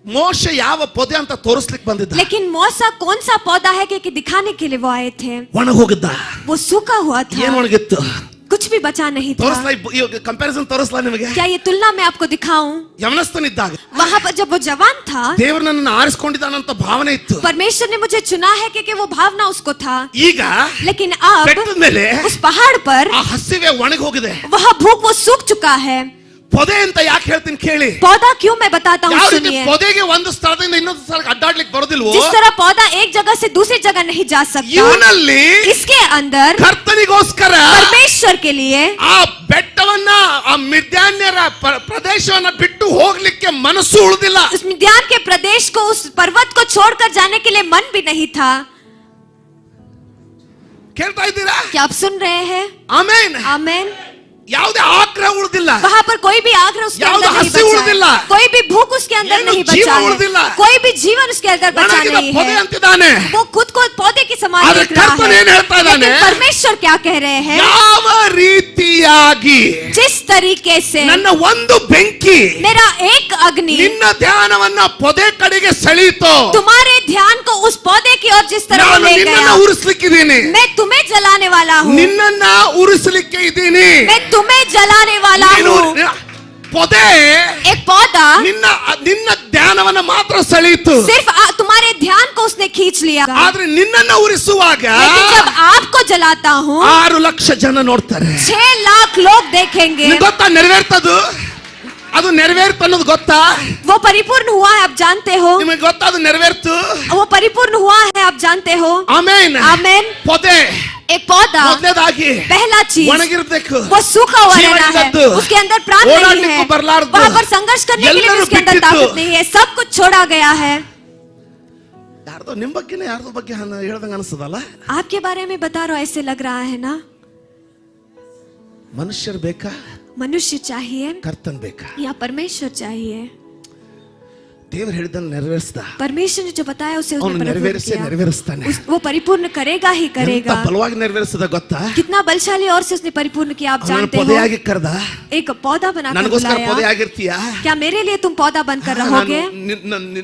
ಮೋಶೆ ಯಾವ ಪೊದೆ ಅಂತ ತೋರಿಸ್ಲಿಕ್ಕೆ ಬಂದಿದ್ದ? लेकिन मौसा कौन सा पौधा है कि दिखाने के लिए वो आए थे. ಒಣಗಿ ಹೋಗಿದ್ದ. वो सूखा हुआ ಏನ್ था, ಒಣಗಿತ್ತು? कुछ भी बचा नहीं था. ತೋರಿಸ್ಲಾ, ಕಂಪ್ಯಾರಿಸನ್ ತೋರಿಸ್ಲಾ ನಿಮಗೆ? क्या ये तुलना में आपको दिखाऊं? ಯವನಸ್ಥನಿದ್ದಾಗ वहां पर जब वो जवान था, ದೇವರು ನನ್ನನ್ನು ಆರಿಸಿಕೊಂಡಿದ್ದಾನಂತ ಭಾವನೆ ಇತ್ತು. परमेश्वर ने मुझे चुना है कि वो भावना उसको था. ಈಗ लेकिन अब ಬೆಟ್ಟದ ಮೇಲೆ उस पहाड़ पर ಆ ಹಸಿವೆ ಒಣಗಿ ಹೋಗಿದೆ. वह भूख वो सूख चुका है. ಪೊದೆ ಅಂತ ಯಾಕೆ ಹೇಳ್ತೀನಿ ಕೇಳಿ. पौधा क्यों मैं बताता हूँ ಯಾವ ರೀತಿ सुनिए. ಪೊದೆಗೆ ಒಂದು ಸ್ಥಳದಿಂದ ಇನ್ನೊಂದು ಸ್ಥಳಕ್ಕೆ ಅಡ್ಡಾಡ್ಲಿಕ್ಕೆ ಬರೋದಿಲ್ವೋ, जिस तरह पौधा एक जगह से दूसरी जगह नहीं जा सकता, ಇವನಲ್ಲಿ इसके अंदर ಕರ್ತನಿಗೋಸ್ಕರ परमेश्वर के लिए ಆ ಬೆಟ್ಟವನ್ನ, ಆ ಮಿದ್ಯಾನ್ಯರ ಪ್ರದೇಶವನ್ನ ಬಿಟ್ಟು ಹೋಗ್ಲಿಕ್ಕೆ ಮನಸ್ಸು ಉಳಿದಿಲ್ಲ. उस मिद्यान के प्रदेश को, उस पर्वत को छोड़कर जाने के लिए मन भी नहीं था. ಕೇಳ್ತಾ ಇದ್ದೀರಾ? क्या आप सुन रहे हैं? ಆಮೇನ್. आमेन. ಯಾವುದೇ ಆಗ್ರಹ ಉಳಿದಿಲ್ಲ, वहाँ पर कोई भी आग्रह उसके ಯಾವುದು अंदर नहीं ಹಸಿವು बचा ಉಳಿದಿಲ್ಲ, है, कोई भी भूख उसके अंदर ಏನು नहीं ಜೀವ बचा ಉಳಿದಿಲ್ಲ, है, कोई भी जीवन उसके अंदर बचा ಒಣಗಿದ नहीं ಪೊದೆ है। ಅಂತಿದ್ದಾನೆ. वो खुद को पौधे की समान ಆದ್ರೆ देख रहा ಕರ್ತನು है, ಏನು ಹೇಳ್ತಾ ಇದ್ದಾನೆ? लेकिन परमेश्वर क्या कह रहे हैं? ಯಾವ ರೀತಿಯಾಗಿ जिस तरीके से ನನ್ನ ಒಂದು ಬೆಂಕಿ मेरा एक अग्नि ನಿನ್ನ ಧ್ಯಾನವನ್ನ ಪೊದೆ ಕಡೆಗೆ ಸೆಳೀತೋ, तुम्हारे ध्यान को उस पौधे की ओर जिस तरह ನಾನು ले ನಿನ್ನನ್ನ गया, ಉರಿಸ್ಲಿಕ್ಕಿದ್ದೀನಿ, मैं तुम्हें जलाने वाला हूँ, ನಿನ್ನನ್ನ ಉರಿಸಲಿಕ್ಕೆ ಇದ್ದೀನಿ. मैं तुम्हें जलाने वाला ನೀನು हूँ। ಪೊದೆ एक पौधा ನಿನ್ನ ಧ್ಯಾನವನ್ನ ಮಾತ್ರ ಸೆಳೀತು, सिर्फ तुम्हारे ध्यान को उसने खींच लिया, ಆದ್ರೆ ನಿನ್ನನ್ನ ಉರಿಸುವಾಗ लेकिन जब आपको जलाता हूँ 6 ಲಕ್ಷ ಜನ ನೋಡ್ತಾರೆ. 6 लाख लोग देखेंगे। ನಿಮ್ಗೆ ಗೊತ್ತಾ ನೆರವೇರ್ತದು? ಅದು ನೆರವೇರ್ತು ಅನ್ನೋದು ಗೊತ್ತಾ? वो परिपूर्ण हुआ है, आप जानते हो? ನಿಮಗೆ ಗೊತ್ತಾ ಅದು ನೆರವೇರ್ತು? वो परिपूर्ण हुआ है, आप जानते हो? ಆಮೆನ್. आमेन। ಪೊದೆ एक पौधा ಮೊದಲನೇದಾಗಿ पहला चीज ಒಣಗಿರ್ಬೇಕು, वो सूखा हुआ ಜೀವ रहना है, ಇದ್ದದ್ದು, उसके अंदर प्राण नहीं है, ಓಡಾಡ್ಲಿಕ್ಕೂ ಬರ್ಲಾರ್ದು, वहाँ पर संघर्ष करने के लिए ಎಲ್ಲರೂ उसके अंदर ಬಿಟ್ಟಿತ್ತು. ताकत नहीं है, सब कुछ छोड़ा गया है। ಯಾರ್ದೋ ನಿಮ್ ಬಗ್ಗೆನೇ ಯಾರ್ದೋ ಬಗ್ಗೆ ಹೇಳ್ದಂಗ ಅನಿಸ್ತದಲ್ಲ? आपके बारे में बता रहा हूं, ऐसे लग रहा है ना? ಮನುಷ್ಯರು ಬೇಕಾ, मनुष्य चाहिए ಕರ್ತನ್ ಬೇಕಾ? या परमेश्वर चाहिए? ದೇವರು ಹೇಳಿದ್ದನ್ನು ನೆರವೇರಿಸ್ದ, परमेश्वर ने जो बताया उसे उसने ಅವನು परिपूर्ण ನೆರವೇರಿಸೇ किया। ನೆರವೇರಿಸ್ತಾನೆ. वो परिपूर्ण करेगा ही ಎಂತ करेगा। ಬಲವಾಗಿ ನೆರವೇರಿಸದ ಗೊತ್ತಾ? कितना बलशाली और से उसने परिपूर्ण किया, आप ಅವನನ್ನು जानते हो? ಪೊದೆಯಾಗಿ ಕರೆದ. एक पौधा बनाकर ನನಗೋಸ್ಕರ बुलाया। ಪೊದೆ ಆಗಿರ್ತೀಯಾ? क्या मेरे लिए तुम पौधा बनकर रहोगे?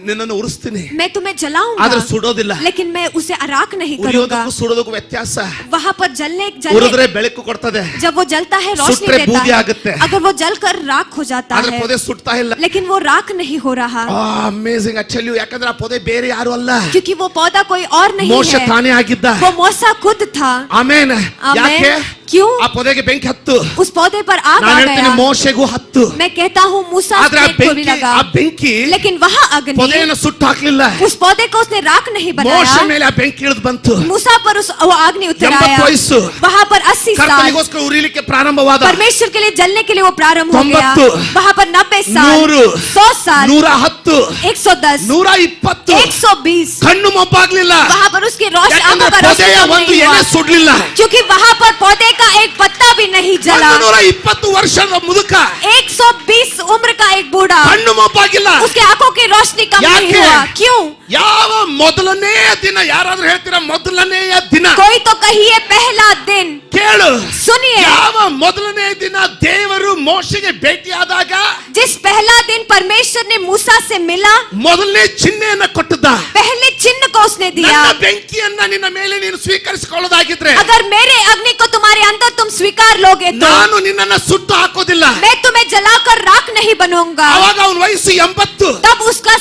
ನಿನ್ನನ್ನು ಉರಿಸ್ತೀನಿ, मैं तुम्हें जलाऊंगा, ಆದ್ರೆ ಸುಡೋದಿಲ್ಲ. लेकिन मैं उसे राख नहीं करूंगा। ಉರಿಯೋದಕ್ಕೂ ಸುಡೋದಕ್ಕೂ ವ್ಯತ್ಯಾಸ. वहाँ पर जलने ಉರಿದ್ರೆ ಬೆಳಕು ಕೊಡ್ತದೆ, जब वो जलता है रोशनी सुट्रे देता बूंदी है, आगते। अगर वो जलकर राख हो जाता ಆದ್ರೆ है, ಪೊದೆ ಸುಡ್ತಾ ಇಲ್ಲ. लेकिन वो राख नहीं हो रहा, ಅಮೇಜಿಂಗ್ ಅಚ್ಚಲ್ಯೂ. ಯಾಕಂದ್ರೆ ಆ ಪೊದೆ ಬೇರೆ ಯಾರು ಅಲ್ಲ, क्योंकि वो पौधा कोई और नहीं ಮೋಶೆ है, ತಾನೇ ಆಗಿದ್ದ. वो मूसा खुद था। ಆಮೇನ್. ಯಾಕೆ? क्यों? ಆ ಪೊದೆಗೆ ಬೆಂಕಿ ಹತ್ತು. उस पौधे पर आग ನಾನು आ ಹೇಳ್ತೀನಿ गया। ಮೋಶೆಗೂ ಹತ್ತು. मैं कहता हूँ मूसा ಆದ್ರೆ ಆ को भी ಬೆಂಕಿ, लगा, ಆ ಬೆಂಕಿ लेकिन वहाँ अग्नि ಪೊದೆಯನ್ನು ಸುಟ್ಟು ಹಾಕ್ಲಿಲ್ಲ. उस पौधे को उसने राख नहीं ಮೋಶೆ बनाया। ಮೇಲೆ ಆ ಬೆಂಕಿ ಇಳಿದು ಬಂತು. मूसा पर वो अग्नि उतर 80 आया। ವಯಸ್ಸು. वहाँ पर 80 साल ಕರ್ತನಿಗೋಸ್ಕರ ಉರಿಲಿಕ್ಕೆ ಪ್ರಾರಂಭವಾದ. परमेश्वर के लिए जलने के लिए वो प्रारंभ हो गया। 90, वहाँ पर 90 साल, 100, 100 साल, 110, 110, 120. 120, ಕಣ್ಣು ಮೊಬ್ಬಾಗ್ಲಿಲ್ಲ. वहाँ पर उसकी आंखों ಯಾಕಂದ್ರೆ का रोशनी ಪೊದೆಯ कम ಒಂದು नहीं ಎಲೆ हुआ, ಸುಡ್ಲಿಲ್ಲ. क्योंकि वहाँ पर पौधे का एक पत्ता भी नहीं जला। 120 ವರ್ಷದ ಮುದುಕ 120 उम्र का एक बूढ़ा, ಕಣ್ಣು ಮೊಬ್ಬಾಗಿಲ್ಲ. उसके आंखों की रोशनी कम नहीं ಯಾಕೆ? हुआ। क्यों? ಯಾವ ಮೊದಲನೆಯ ದಿನ, ಯಾರಾದ್ರೂ ಹೇಳ್ತೀರಾ ಮೊದಲನೆಯ ದಿನ? कोई तो कहिए पहला दिन। ಕೇಳು, सुनिए, ಯಾವ ಮೊದಲನೆಯ ದಿನ ದೇವರು ಮೋಶೆಗೆ ಭೇಟಿಯಾದಾಗ जिस पहला दिन परमेश्वर ने मूसा से मिला, ಮೊದಲನೇ ಚಿಹ್ನೆಯನ್ನ ಕೊಟ್ಟದ್ದ. पहले चिन्ह को उसने दिया। ನನ್ನ ಬೆಂಕಿಯನ್ನ ನಿನ್ನ ಮೇಲೆ ನೀನು ಸ್ವೀಕರಿಸಿಕೊಳ್ಳೋದಾಗಿದ್ರೆ अगर मेरे अग्नि को तुम्हारे अंदर तुम स्वीकार लोगे तो ನಾನು ನಿನ್ನನ್ನ ಸುಟ್ಟು ಹಾಕೋದಿಲ್ಲ. मैं तुम्हें जलाकर राख नहीं बनूंगा। ಅವಾಗ ಅವನ ವಯಸ್ಸು 80. तब उसका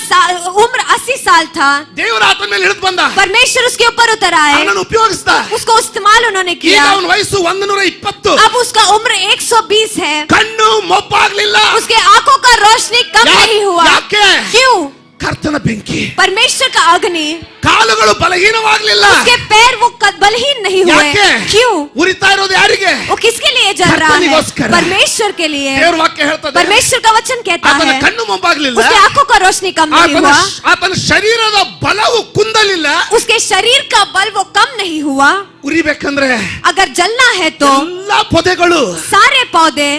उम्र 80 साल था। ದೇವರು ಆತನ ಮೇಲೆ ಹಿಡಿದು ಬಂದ, परमेश्वर उसके ऊपर उतर आए, ಅವನನ್ನು ಉಪಯೋಗಿಸಿದ. उसको इस्तेमाल उन्होंने ಈಗ किया। ಅವನ ವಯಸ್ಸು 120. अब उसका उम्र 120 है। ಕಣ್ಣು ಮೊಬ್ಬಾಗ್ಲಿಲ್ಲ. उसके आंखों का रोशनी कम नहीं हुआ। ಯಾಕೆ? क्यों? ಕರ್ತನ ಬೆಂಕಿ. परमेश्वर का अग्नि, ಕಾಲುಗಳು ಬಲಹೀನವಾಗ್ಲಿಲ್ಲ. उसके पैर वो बलहीन नहीं हुए। ಯಾಕೆ? क्यों? ಉರಿತಾ ಇರೋದು ಯಾರಿಗೆ? वो किसके लिए जल रहा है? ಕರ್ತನಿಗೋಸ್ಕರ. परमेश्वर के लिए। ದೇವರ ವಾಕ್ಯ ಹೇಳ್ತದೆ, परमेश्वर का वचन कहता ಆತನ है ಕಣ್ಣು ಮೊಬ್ಬಾಗ್ಲಿಲ್ಲ. उसके आंखों का रोशनी कम नहीं हुआ, ಆತನ ಶರೀರದ ಬಲವು ಕುಂದಲಿಲ್ಲ. उसके शरीर का बल वो कम नहीं हुआ। ಉರಿಬೇಕಂದ್ರೆ अगर जलना है तो ಎಲ್ಲಾ ಪೊದೆಗಳು सारे पौधे,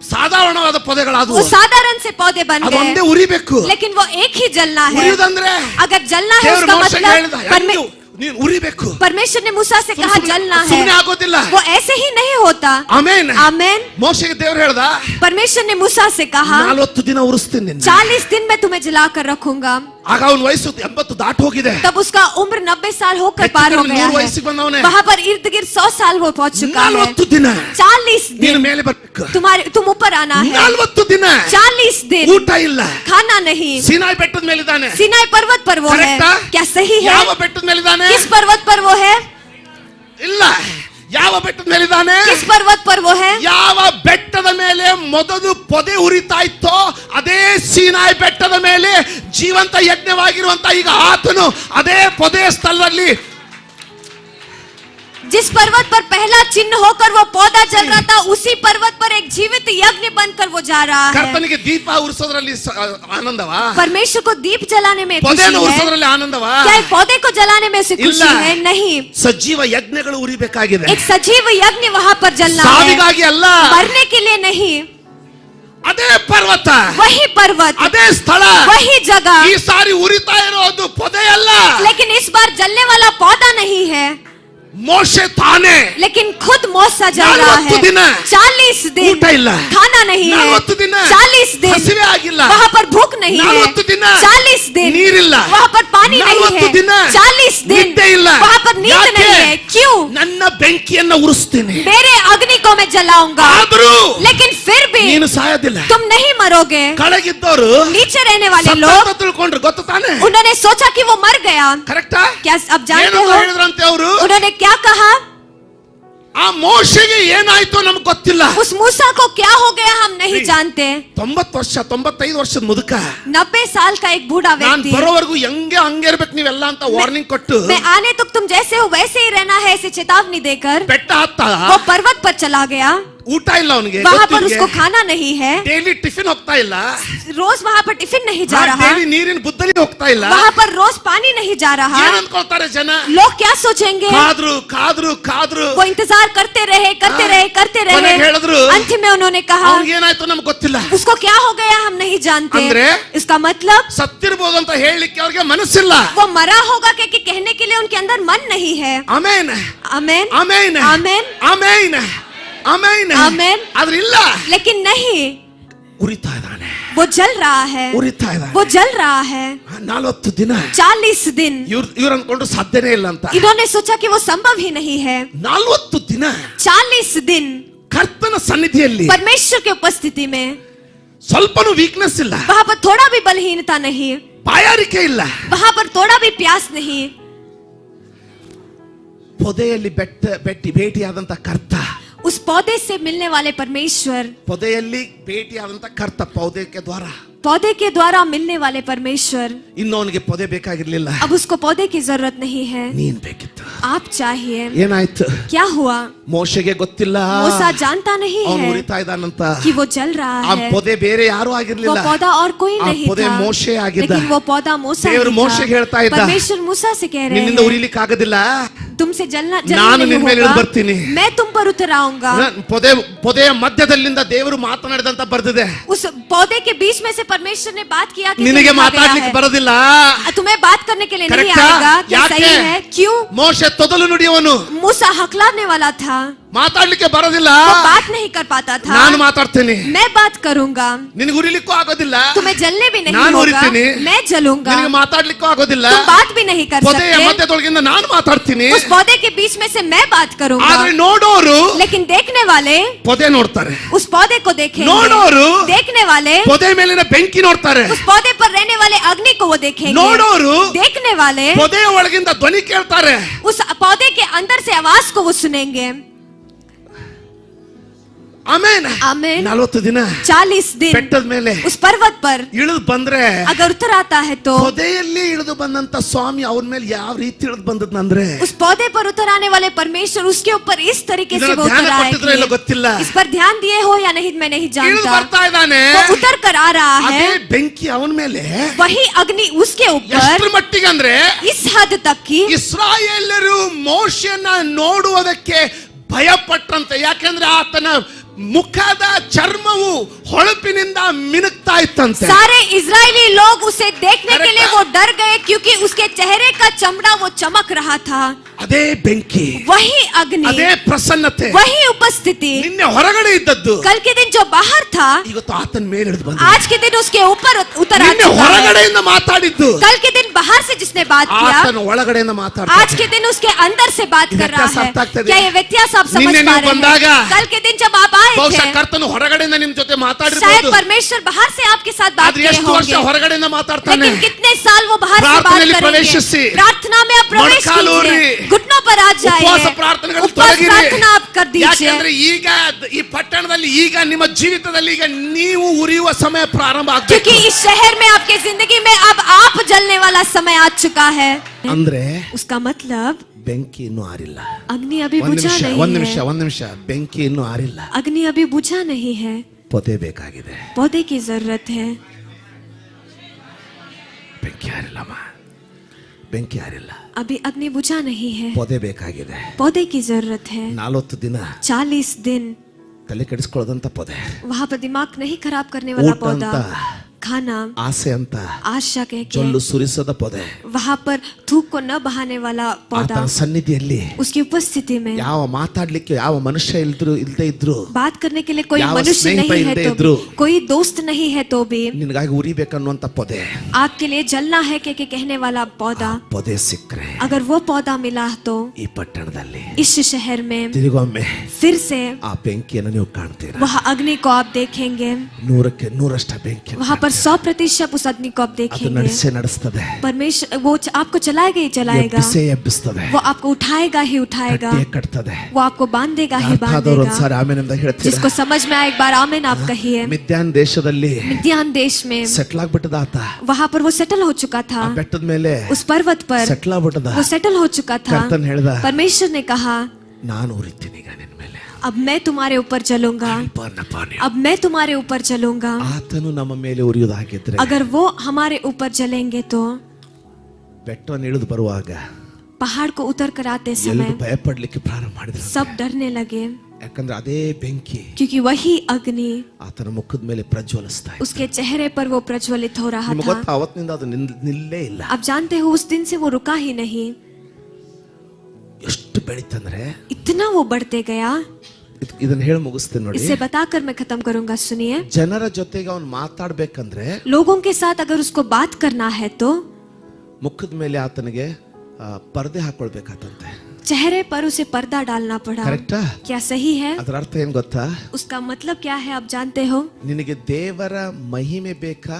ಸಾಧಾರಣವಾದ ಪೊದೆಗಳಾದವು. वो साधारण से पौधे बन ಅದೊಂದೇ गए, ಉರಿಬೇಕು. लेकिन वो एक ही जलना है। ಉರಿಯುವುದಂದ್ರೆ अगर जलना है ದೇವರು उसका ಮೋಶೆಗೆ ಹೇಳಿದ, मतलब ನೀನು ಉರಿಬೇಕು. परमेश्वर ने मूसा से कहा जलना है, ಸುಮ್ಮನೆ ಆಗೋದಿಲ್ಲ. वो ऐसे ही नहीं होता। ಆಮೆನ್. आमेन। ಮೋಶೆಗೆ ದೇವರು ಹೇಳ್ದ, परमेश्वर ने मूसा से कहा 40 ದಿನ ಉರಿಸ್ತೀನಿ ನಿನ್ನ. 40 दिन में तुम्हें जलाकर रखूंगा। ಆಗ ಅವನ ವಯಸ್ಸು 80 ದಾಟ್ ಹೋಗಿದೆ. तब उसका उम्र 90 साल होकर पार हो गया 100 है। ವಯಸ್ಸಿಗೆ ಬಂದವನೇ. वहाँ पर इर्द गिर्द 100 साल वो पहुंच चुका है। 40 ದಿನ 40 ನೀನು दिन ಮೇಲೆ ಬರ್ಬೇಕು. तुम ऊपर आना है। 40 ದಿನ 40 दिन ಊಟ ಇಲ್ಲ. खाना नहीं। ಸೀನಾಯಿ ಬೆಟ್ಟದ ಮೇಲಿದ್ದಾನೆ. सिनाई पर्वत पर वो है, ಕರೆಕ್ಟಾ? क्या सही है? ಯಾವ ಬೆಟ್ಟದ ಮೇಲಿದ್ದಾನೆ? किस पर्वत पर वो है? ಇಲ್ಲ. ಯಾವ ಬೆಟ್ಟದ ಮೇಲಿದ್ದಾನೆ? किस पर्वत पर वो है? ಯಾವ ಬೆಟ್ಟದ ಮೇಲೆ ಮೊದಲು ಪೊದೆ ಉರಿತಾ ಇತ್ತೋ ಅದೇ ಸೀನಾಯಿ ಬೆಟ್ಟದ ಮೇಲೆ ಜೀವಂತ ಯಜ್ಞವಾಗಿರುವಂತ ಈಗ ಆತನು ಅದೇ ಪೊದೆಯ ಸ್ಥಳದಲ್ಲಿ जिस पर्वत पर पहला चिन्ह होकर वो पौधा जल रहा था, उसी पर्वत पर एक जीवित यज्ञ बनकर वो जा रहा है। ಕರ್ತನಿಗೆ ದೀಪ ಉರಿಸೋದ್ರಲ್ಲಿ ಆನಂದವಾ? परमेश्वर को दीप जलाने में खुशी ಪೊದೆಯನ್ನು है। ಉರಿಸೋದ್ರಲ್ಲಿ ಆನಂದವಾ? क्या एक पौधे को जलाने में उसे खुशी ಇಲ್ಲ. है? नहीं। ಸಜೀವ ಯಜ್ಞಗಳು ಉರಿಬೇಕಾಗಿದೆ. एक सजीव यज्ञ वहाँ पर जलना है, ಸಾವಿಗಾಗಿ ಅಲ್ಲ, मरने के लिए नहीं। ಅದೇ ಪರ್ವತ, वही पर्वत, ಅದೇ ಸ್ಥಳ, वही जगह। ಈ ಸಾರಿ ಉರಿತಾ ಇರೋದು ಪೊದೆ ಅಲ್ಲ, लेकिन इस बार जलने वाला पौधा नहीं है, ಮೋಶೆ ತಾನೇ। लेकिन खुद मौसा जल रहा 40 है। दिन 40 दिन ಊಟ ಇಲ್ಲ, खाना नहीं है। 40 दिन 40 दिन ಹಸಿವೆ ಆಗಿಲ್ಲ, वहाँ पर भूख नहीं है। 40 दिन 40 दिन ನೀರಿಲ್ಲ, वहाँ पर पानी नहीं 40 है। दिन 40 दिन ನಿದ್ದೆ ಇಲ್ಲ। वहाँ पर नींद ಯಾಕೆ? नहीं है। क्यों? ನನ್ನ ಬೆಂಕಿಯನ್ನ ಉರಿಸ್ತೀನಿ, मेरे अग्नि को मैं जलाऊंगा, ಆದರೂ लेकिन फिर भी ನೀನು ಸಾಯೋದಿಲ್ಲ। तुम नहीं मरोगे। ಕೆಳಗಿದ್ದವರು नीचे रहने वाले ಸತ್ತ लोग, ಅಂತ ತಿಳ್ಕೊಂಡ್ರು, ಗೊತ್ತು ತಾನೆ? उन्होंने सोचा कि वो मर गया। ಕರೆಕ್ಟಾ? क्या अब जानते ಏನು हो ಹೇಳಿದ್ರಂತೆ ಅವರು? उन्होंने क्या कहा? ಆ ಮೋಶೆಗೆ ಏನಾಯ್ತು ನಮ್ಗೆ ಗೊತ್ತಿಲ್ಲ. उस मूसा को क्या हो गया हम नहीं जानते। 90 ವರ್ಷ 95 ವರ್ಷದ ಮುದುಕ, 90 साल का एक बूढ़ा ನಾನ್ व्यक्ति, ಬರೋವರೆಗೂ ಹಂಗೆ ಹಂಗೆ ಇರ್ಬೇಕು ನೀವೆಲ್ಲ ಅಂತ ವಾರ್ನಿಂಗ್ ಕೊಟ್ಟು मैं आने तक तुम जैसे हो वैसे ही रहना है ऐसे चेतावनी देकर ಬೆಟ್ಟ ಹತ್ತ, वो पर्वत पर चला गया। ಊಟ ಇಲ್ಲ ಅವನಿಗೆ, वहाँ पर उसको खाना नहीं है, ಡೈಲಿ ಟಿಫಿನ್ ಹೋಗ್ತಾ ಇಲ್ಲ, रोज वहाँ पर टिफिन नहीं जा रहा, ಡೈಲಿ ನೀರಿನ ಬುದ್ದಲಿ ಹೋಗ್ತಾ ಇಲ್ಲ. वहाँ पर रोज पानी नहीं जा रहा। ಏನ್ ಅನ್ಕೊಳ್ತಾರೆ ಜನ? लोग क्या सोचेंगे? ಕಾದ್ರು ಕಾದ್ರು ಕಾದ್ರು, वो इंतजार करते रहे करते हाँ। रहे करते ಕೊನೆಗೆ रहे। ಹೇಳಿದ್ರು, अंत में उन्होंने कहा ಅವ್ನಿಗೆ ಏನಾಯ್ತು ನಮ್ಗೆ ಗೊತ್ತಿಲ್ಲ. उसको क्या हो गया हम नहीं जानते। ಅಂದ್ರೆ? इसका मतलब ಸತ್ತಿರ್ಬೋದು ಅಂತ ಹೇಳಲಿಕ್ಕೆ ಅವ್ರಿಗೆ ಮನಸ್ಸಿಲ್ಲ. वो मरा होगा कि कहने के लिए उनके अंदर मन नहीं है। ಆಮೇನ್ आमेन ಆಮೇನ್ आमेन ಆಮೇನ್ ಆಮೇನ್ ಆಮೇನ್. ಆದ್ರೆ ಇಲ್ಲ, लेकिन नहीं, ಉರಿತಾ ಇದ್ದಾನೆ, वो जल रहा है, ಉರಿತಾ ಇದ್ದಾನೆ. वो जल रहा है। 40 ದಿನ 40 दिन ಇವ್ರು ಅನ್ಕೊಂಡ್ರು ಸಾಧ್ಯನೇ ಇಲ್ಲ ಅಂತ. इन्होंने सोचा कि वो संभव ही नहीं है। 40 ದಿನ 40 दिन ಕರ್ತನ ಸನ್ನಿಧಿಯಲ್ಲಿ परमेश्वर की उपस्थिति में, ಸ್ವಲ್ಪನೂ ವೀಕ್ನೆಸ್ ಇಲ್ಲ, वहाँ पर थोड़ा भी बलहीनता नहीं, ಬಾಯಾರಿಕೆ ಇಲ್ಲ, वहाँ पर थोड़ा भी प्यास नहीं। ಪೊದೆಯಲ್ಲಿ ಭೇಟಿಯಾದಂತ ಕರ್ತ, उस पौधे से मिलने वाले परमेश्वर, ಪೊದೆಯಲ್ಲಿ ಭೇಟಿಯಾದಂತ ಕರ್ತ, ಪೌದೆಗೆ ದ್ವಾರ, पौधे के द्वारा मिलने वाले परमेश्वर। ಇನ್ನು ಅವನಿಗೆ ಪೊದೆ ಬೇಕಾಗಿರ್ಲಿಲ್ಲ, अब उसको पौधे की जरूरत नहीं है, ನೀನ್ ಬೇಕಿತ್ತು. आप चाहिए। ಏನಾಯ್ತು? क्या हुआ? ಮೋಶೆಗೆ ಗೊತ್ತಿಲ್ಲ, मूसा जानता नहीं ಅವನು है ಉರಿತಾ ಇದ್ದಾನಂತ. कि वो जल रहा ಆ है। ಪೊದೆ ಬೇರೆ ಯಾರು वो ಆಗಿರ್ಲಿಲ್ಲ, पौधा और कोई ಆ नहीं ಪೊದೆ था, ಮೋಶೆ ಆಗಿದ್ದ. लेकिन वो पौधा मूसा ದೇವರು ही ಮೋಶೆಗೆ ಹೇಳ್ತಾ था। ಇದ್ದ, परमेश्वर मूसा से कह रहे ನಿನ್ನಿಂದ हैं ಉರಿಲಿಕ್ಕೆ ಆಗೋದಿಲ್ಲ, तुमसे जलना ನಾನು नहीं ನಿನ್ ಮೇಲೆ होगा, ಇಳಿದು ಬರ್ತೀನಿ. मैं तुम पर उतर आऊंगा। ಪೊದೆಯ ಮಧ್ಯದಲ್ಲಿಂದ ದೇವರು ಮಾತನಾಡಿದಂತ ಬರ್ದಿದೆ. उस पौधे के बीच में से परमेश्वर ने बात किया कि ನಿನಗೆ लिखा गया ಮಾತಾಡ್ಲಿಕ್ಕೆ है। ಬರೋದಿಲ್ಲ, तुम्हें बात करने के लिए नहीं ಕರೆಕ್ಟಾ? आएगा। क्या ಯಾಕೆ? सही है? क्यों? ಮೋಶೆ ತೊದಲು ನುಡಿಯವನು, मूसा हकलाने वाला था, ಮಾತಾಡ್ಲಿಕ್ಕೆ ಬರೋದಿಲ್ಲ, वो बात नहीं कर पाता था। ನಾನು ಮಾತಾಡ್ತೀನಿ. मैं बात करूंगा, ನಿನಗೆ ಉರಿಲಿಕ್ಕೂ ಆಗೋದಿಲ್ಲ, तुम्हें जलने भी नहीं ನಾನು होगा, ಉರಿತೀನಿ. मैं जलूंगा, ನಿನಗೆ ಮಾತಾಡ್ಲಿಕ್ಕೂ ಆಗೋದಿಲ್ಲ, तुम बात भी नहीं कर ಪೊದೆಯ सकते। ಮಧ್ಯದೊಳಗಿಂದ ನಾನು ಮಾತಾಡ್ತೀನಿ. उस पौधे के बीच में से मैं बात करूंगा, ಆದ್ರೆ ನೋಡೋರು लेकिन देखने वाले ಪೊದೆ ನೋಡ್ತಾರೆ, उस पौधे को देखेंगे। ನೋಡೋರು देखने वाले ಪೊದೆ ಮೇಲಿನ ಬೆಂಕಿ ನೋಡ್ತಾರೆ, उस पौधे पर रहने वाले अग्नि को वो देखेंगे। ನೋಡೋರು देखने वाले ಪೊದೆಯ ಒಳಗಿಂದ ಧ್ವನಿ ಕೇಳ್ತಾರೆ. उस पौधे के अंदर से आवाज को वो सुनेंगे। ಆಮೇನ್. आमीन। 40 ದಿನ 40 दिन ಬೆಟ್ಟದ ಮೇಲೆ उस पर्वत पर ಇಳಿದು ಬಂದ್ರೆ, अगर उतर आता है तो ಪೊದೆಯಲ್ಲಿ ಇಳಿದು ಬಂದಂತ ಸ್ವಾಮಿ ಅವನ ಮೇಲೆ ಯಾವ ರೀತಿ ಇಳಿದು ಬಂದದ್ನಂದ್ರೆ, उस पौधे पर उतर आने वाले परमेश्वर उसके ऊपर इस तरीके से ಇದನ್ನ वो ಧ್ಯಾನ उतर ಕೊಟ್ಟಿದ್ರೆ ಇಲ್ಲೋ ಗೊತ್ತಿಲ್ಲ, आएंगे। इस पर ध्यान दिए हो या नहीं मैं नहीं ಇಳಿದು जानता। ಬರ್ತಾ ಇದ್ದಾನೆ, वो उतर कर आ रहा ಅದೇ है, ಬೆಂಕಿ ಅವನ ಮೇಲೆ वही अग्नि उसके ऊपर ಎಷ್ಟು ಮಟ್ಟಿಗೆ ಅಂದ್ರೆ, इस हद तक की ಇಸ್ರಾಯೇಲರು ಮೋಶೆಯನ್ನ ನೋಡುವುದಕ್ಕೆ ಭಯಪಟ್ಟಂತೆ. ಯಾಕೆಂದ್ರೆ ಆತನ ಮುಖದ ಚರ್ಮವು ಹೊಳಪಿನಿಂದ ಮಿನುಕ್ತಾ ಇತ್ತಂತೆ. सारे इजरायली लोग उसे देखने के लिए वो डर गए क्योंकि उसके चेहरे का चमड़ा वो चमक रहा था। ಅದೇ ಬೆಂಕಿ, वही अग्नि, ಅದೇ ಪ್ರಸನ್ನತೆ वही उपस्थिति ನಿನ್ನೆ ಹೊರಗಡೆ ಇದ್ದದ್ದು कल के दिन जो बाहर था ಇವತ್ತು ಆತನ ಮೇಲೆ ಇಳಿದು ಬಂದ. आज के दिन उसके ऊपर उतर आ ನಿನ್ನೆ चुका है। ಹೊರಗಡೆಯಿಂದ ಮಾತಾಡಿದ್ದು कल के दिन बाहर से जिसने बात किया ಆತನ ಒಳಗಡೆಯಿಂದ ಮಾತಾಡ್ತಾ आज के दिन उसके अंदर से बात कर रहा व्यत्यास ಅರ್ಥ है। ಆಗ್ತದೆ? क्या ये व्यत्यास आप समझ ನಿನ್ನೆ पा ನೀವು रहे ಬಂದಾಗ हैं? कल के दिन जब आप आए ಬಹುಶಃ थे ಕರ್ತನು ಹೊರಗಡೆಯಿಂದ ನಿಮ್ ಜೊತೆ शायद ಮಾತಾಡಿರ್ಬೋದು, परमेश्वर बाहर से आपके साथ बात ಆದ್ರೆ किए ಎಷ್ಟು ವರ್ಷ होंगे, ಹೊರಗಡೆಯಿಂದ ಮಾತಾಡ್ತಾನೆ. लेकिन कितने साल वो बाहर से बात ಪ್ರಾರ್ಥನೆಯಲ್ಲಿ करेंगे। ಪ್ರವೇಶಿಸಿ, प्रार्थना में आप प्रवेश ಮೊಣಕಾಲೂರಿ, कीजिए, घुटनों पर आ ಉಪವಾಸ जाइए, ಪ್ರಾರ್ಥನೆಗಳು उपवास ತೊಡಗಿರಿ. प्रार्थना आप कर दीजिए। ಯಾಕಂದ್ರೆ ಈಗ ಈ ಪಟ್ಟಣದಲ್ಲಿ ಈಗ ನಿಮ್ಮ ಜೀವಿತದಲ್ಲಿ ಈಗ ನೀವು ಉರಿಯುವ ಸಮಯ ಪ್ರಾರಂಭ क्योंकि ಆಗ್ಬೇಕು. इस शहर में आपके जिंदगी में अब आप जलने वाला समय आ चुका है। ಅಂದ್ರೆ उसका मतलब ಬೆಂಕಿ ಇನ್ನೂ ಆರಿಲ್ಲ. अग्नि अभी बुझा नहीं है. ಒಂದ್ ನಿಮಿಷ ಬೆಂಕಿ ಇನ್ನೂ ಆರಿಲ್ಲ. अग्नि अभी बुझा नहीं है. ಪೊದೆ ಬೇಕಾಗಿದೆ. पौधे की जरूरत है. ಬೆಂಕಿ ಆರಿಲ್ಲಮ್ಮ, ಬೆಂಕಿ ಆರಿಲ್ಲ. अभी अग्नि बुझा नहीं है. ಪೊದೆ ಬೇಕಾಗಿದೆ. पौधे की जरूरत है. 40 ದಿನ 40 दिन ತಲೆ ಕೆಡಿಸ್ಕೊಳ್ಳೋದಂತ ಪೊದೆ. वहाँ पर दिमाग नहीं खराब करने वाला ಊಟ पौधा. ಅಂತ, खाना, ಆಸೆ ಅಂತ, आशा कह के ಜೊಲ್ಲು ಸುರಿಸದ ಪೊದೆ. वहाँ पर थूक को न बहाने वाला पौधा. ಆತನ ಸನ್ನಿಧಿಯಲ್ಲಿ उसकी उपस्थिति में ಯಾವ ಮಾತಾಡ್ಲಿಕ್ಕೆ ಯಾವ ಮನುಷ್ಯ ಇಲ್ದೇ ಇದ್ರು, बात करने के लिए कोई ಯಾವ मनुष्य ಸ್ನೇಹಿತ नहीं है ಇಲ್ದೇ तो ಇದ್ರು, भी, कोई दोस्त नहीं है तो भी ನಿನಗಾಗಿ ಉರಿಬೇಕನ್ನುವಂತ ಪೊದೆ. आपके लिए जलना है के कहने वाला पौधा. ಪೊದೆ ಸಿಕ್ಕರೆ अगर वो पौधा मिला तो ಈ ಪಟ್ಟಣದಲ್ಲಿ इस शहर में ತಿರುಗೊಮ್ಮೆ फिर से ಆ ಬೆಂಕಿಯನ್ನು ನೀವು ಕಾಣ್ತೀರಾ. वह अग्नि को आप देखेंगे. 100ಕ್ಕೆ 100ರಷ್ಟ ಬೆಂಕಿ वहाँ पर 100% उस अग्नि को आप ಅದು देखेंगे. ನಡೆಸ್ತದೆ. परमेश्वर वो आपको चलाएगा ही चलाएगा. ಎಬ್ಬಿಸ್ತದೆ. वो आपको उठाएगा ही उठाएगा. ಕಟ್ತದೆ. वो आपको बांधेगा ही ಅರ್ಥಾದವರು बांधेगा. ಒಂದ್ಸಾರಿ ಆಮೇನ್ ಅಂತ ಹೇಳ್ತೀರಾ. जिसको समझ में आए एक बार आमेन आप कहिए. ಮಿದ್ಯಾನ್ ದೇಶದಲ್ಲಿ मिद्यान देश में ಸೆಟ್ಲ್ ಆಗ್ಬಿಟ್ಟದ ಆತ. वहाँ पर वो सेटल हो चुका था. ಆ ಬೆಟ್ಟದ ಮೇಲೆ उस पर्वत पर ಸೆಟ್ಲ್ ಆಗ್ಬಿಟ್ಟದ. वो सेटल हो चुका था. ಕರ್ತನ್ ಹೇಳ್ದ, परमेश्वर ने कहा ನಾನು ಉರಿತೀನಿ ಈಗ ನಿನ್ನ ಮೇಲೆ. अब मैं तुम्हारे ऊपर चलूंगा. अब मैं तुम्हारे ऊपर चलूंगा. ಆತನು ನಮ್ಮ ಮೇಲೆ ಉರಿಯುವುದಾಗಿದ್ರೆ, अगर वो हमारे ऊपर जलेंगे तो ಬೆಟ್ಟವನ್ನು ಇಳಿದು ಬರುವಾಗ पहाड़ को उतर कर आते ಎಲ್ಲರೂ समय ಭಯ ಪಡ್ಲಿಕ್ಕೆ ಪ್ರಾರಂಭ ಮಾಡಿದ್ರು. सब डरने लगे, ಯಾಕಂದ್ರೆ ಅದೇ ಬೆಂಕಿ क्योंकि वही अग्नि ಆತನ ಮುಖದ ಮೇಲೆ ಪ್ರಜ್ವಲಿಸ್ತಾ ಇತ್ತು. उसके चेहरे पर वो प्रज्वलित हो रहा ನಿಮಗೆ था. ಗೊತ್ತಾ, ಅವತ್ತಿನಿಂದ ಅದು ನಿಲ್ಲೇ ಇಲ್ಲ. आप जानते हो उस दिन से वो रुका ही नहीं. ಎಷ್ಟು ಬೆಳೀತಂದ್ರೆ, इतना वो बढ़ते गया. ಇದನ್ನ ಹೇಳಿ ಮುಗಿಸ್ತೇನೆ ನೋಡಿ. इसे बताकर मैं खत्म करूंगा. सुनिए, ಜನರ ಜೊತೆಗೆ ಅವನು ಮಾತಾಡ್ಬೇಕಂದ್ರೆ लोगों के साथ अगर उसको बात करना है तो ಮುಖದ ಮೇಲೆ ಆತನಿಗೆ ಪರ್ದೆ ಹಾಕೊಳ್ಬೇಕಾತಂತೆ. चेहरे पर उसे पर्दा डालना पड़ा. ಕರೆಕ್ಟಾ? क्या सही है? ಅದರ ಅರ್ಥ ಏನ್ ಗೊತ್ತಾ? उसका मतलब क्या है आप जानते हो? ನಿನಗೆ ದೇವರ ಮಹಿಮೆ ಬೇಕಾ,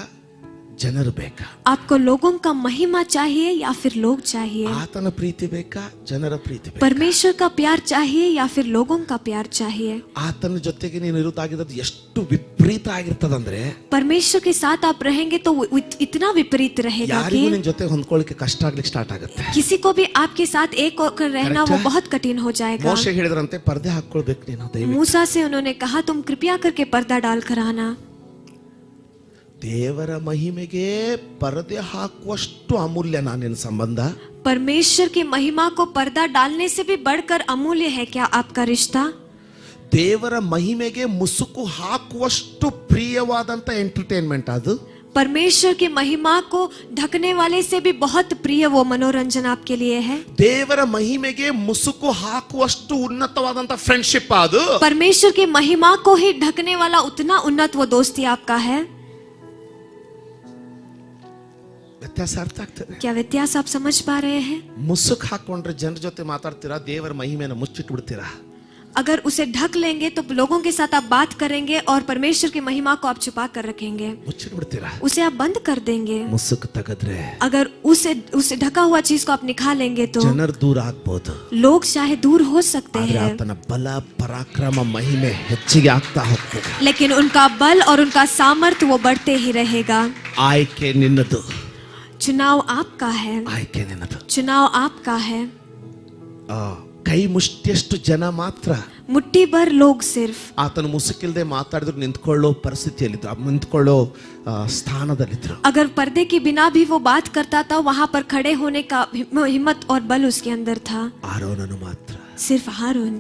ಜನರು ಬೇಕಾ? आपको लोगों का महिमा चाहिए या फिर लोग चाहिए? ಆತನ ಪ್ರೀತಿ ಬೇಕಾ, ಜನರ ಪ್ರೀತಿ ಬೇಕಾ? परमेश्वर का प्यार चाहिए या फिर लोगों का प्यार चाहिए? ಆತನ ಜೊತೆಗೆ ನೀನು ಇರುತ್ತಾಗಿದ್ದು ಎಷ್ಟು ವಿಪರೀತ ಆಗಿರ್ತದಂದ್ರೆ, परमेश्वर के साथ आप रहेंगे तो वो इतना विपरीत रहेगा ಯಾರಿಗೂ कि ನಿನ್ ಜೊತೆ ಹೊಂದ್ಕೊಳ್ಳಿಕ್ಕೆ ಕಷ್ಟ ಆಗ್ಲಿಕ್ಕೆ ಸ್ಟಾರ್ಟ್ ಆಗುತ್ತೆ. किसी को भी आपके साथ एक होकर रहना वो बहुत कठिन हो जाएगा. ಮೋಶೆ ಹೇಳಿದ್ರಂತೆ, ಪರ್ದೆ ಹಾಕೊಳ್ಬೇಕು ನೀನು ದಯವಿಟ್ಟು. मूसा से उन्होंने कहा तुम कृपया करके पर्दा डाल कर आना. ದೇವರ ಮಹಿಮೆಗೆ ಪರದೆ ಹಾಕುವಷ್ಟು ಅಮೂಲ್ಯ ನಾನಿನ ಸಂಬಂಧ. परमेश्वर की महिमा को पर्दा डालने से भी बढ़कर अमूल्य है क्या आपका रिश्ता? ದೇವರ ಮಹಿಮೆಗೆ ಮುಸುಕು ಹಾಕುವಷ್ಟು ಪ್ರಿಯವಾದಂತ ಎಂಟರ್ಟೈನ್ಮೆಂಟ್ ಅದು. परमेश्वर की महिमा को ढकने वाले से भी बहुत प्रिय वो मनोरंजन आपके लिए है. ದೇವರ ಮಹಿಮೆಗೆ ಮುಸುಕು ಹಾಕುವಷ್ಟು ಉನ್ನತವಾದಂತ ಫ್ರೆಂಡ್ಶಿಪ್ ಅದು. परमेश्वर की महिमा को ही ढकने वाला उतना उन्नत वो दोस्ती आपका है. ವ್ಯತ್ಯಾಸ ಅರ್ಥ ಆಗ್ತದೆ? क्या व्यत्यास आप समझ पा रहे हैं? ಮುಸುಕ್ ಹಾಕೊಂಡ್ರೆ ಜನರ ಜೊತೆ ಮಾತಾಡ್ತೀರಾ, ದೇವರ ಮಹಿಮೆಯನ್ನು ಮುಚ್ಚಿಟ್ಟು ಬಿಡ್ತೀರಾ. अगर उसे ढक लेंगे तो लोगों के साथ आप बात करेंगे और परमेश्वर की महिमा को आप छुपा कर रखेंगे, ಮುಚ್ಚಿಟ್ಟು ಬಿಡ್ತೀರಾ. उसे आप बंद कर देंगे. ಮುಸುಕ್ ತೆಗೆದ್ರೆ अगर उसे ढका हुआ चीज को आप निकालेंगे तो ಜನರು ದೂರ ಆಗ್ಬಹುದು. लोग चाहे दूर हो सकते ಆದ್ರೆ हैं, ಆತನ ಬಲ ಪರಾಕ್ರಮ ಮಹಿಮೆ ಹೆಚ್ಚಿಗೆ ಆಗ್ತಾ ಹೋಗ್ತದೆ. लेकिन उनका बल और उनका सामर्थ्य वो बढ़ते ही रहेगा. ಆಯ್ಕೆ ನಿನ್ನದು. चुनाव आपका है. ಆಯ್ಕೆ ನಿನ್ನದು. चुनाव आपका है. ಕೈ ಮುಷ್ಟಿಯಷ್ಟು ಜನ ಮಾತ್ರ मुट्ठी भर लोग सिर्फ ಆತನ ಮುಸುಕಿಲ್ದೆ ಮಾತಾಡಿದ್ರು ನಿಂತ್ಕೊಳ್ಳೋ ಪರಿಸ್ಥಿತಿಯಲ್ಲಿದ್ರು, ನಿಂತ್ಕೊಳ್ಳೋ ಸ್ಥಾನದಲ್ಲಿದ್ರು. अगर पर्दे के बिना भी वो बात करता था, वहां पर खड़े होने का हिम्मत और बल उसके अंदर था. ಆರೋನನು ಮಾತ್ರ. सिर्फ हारून.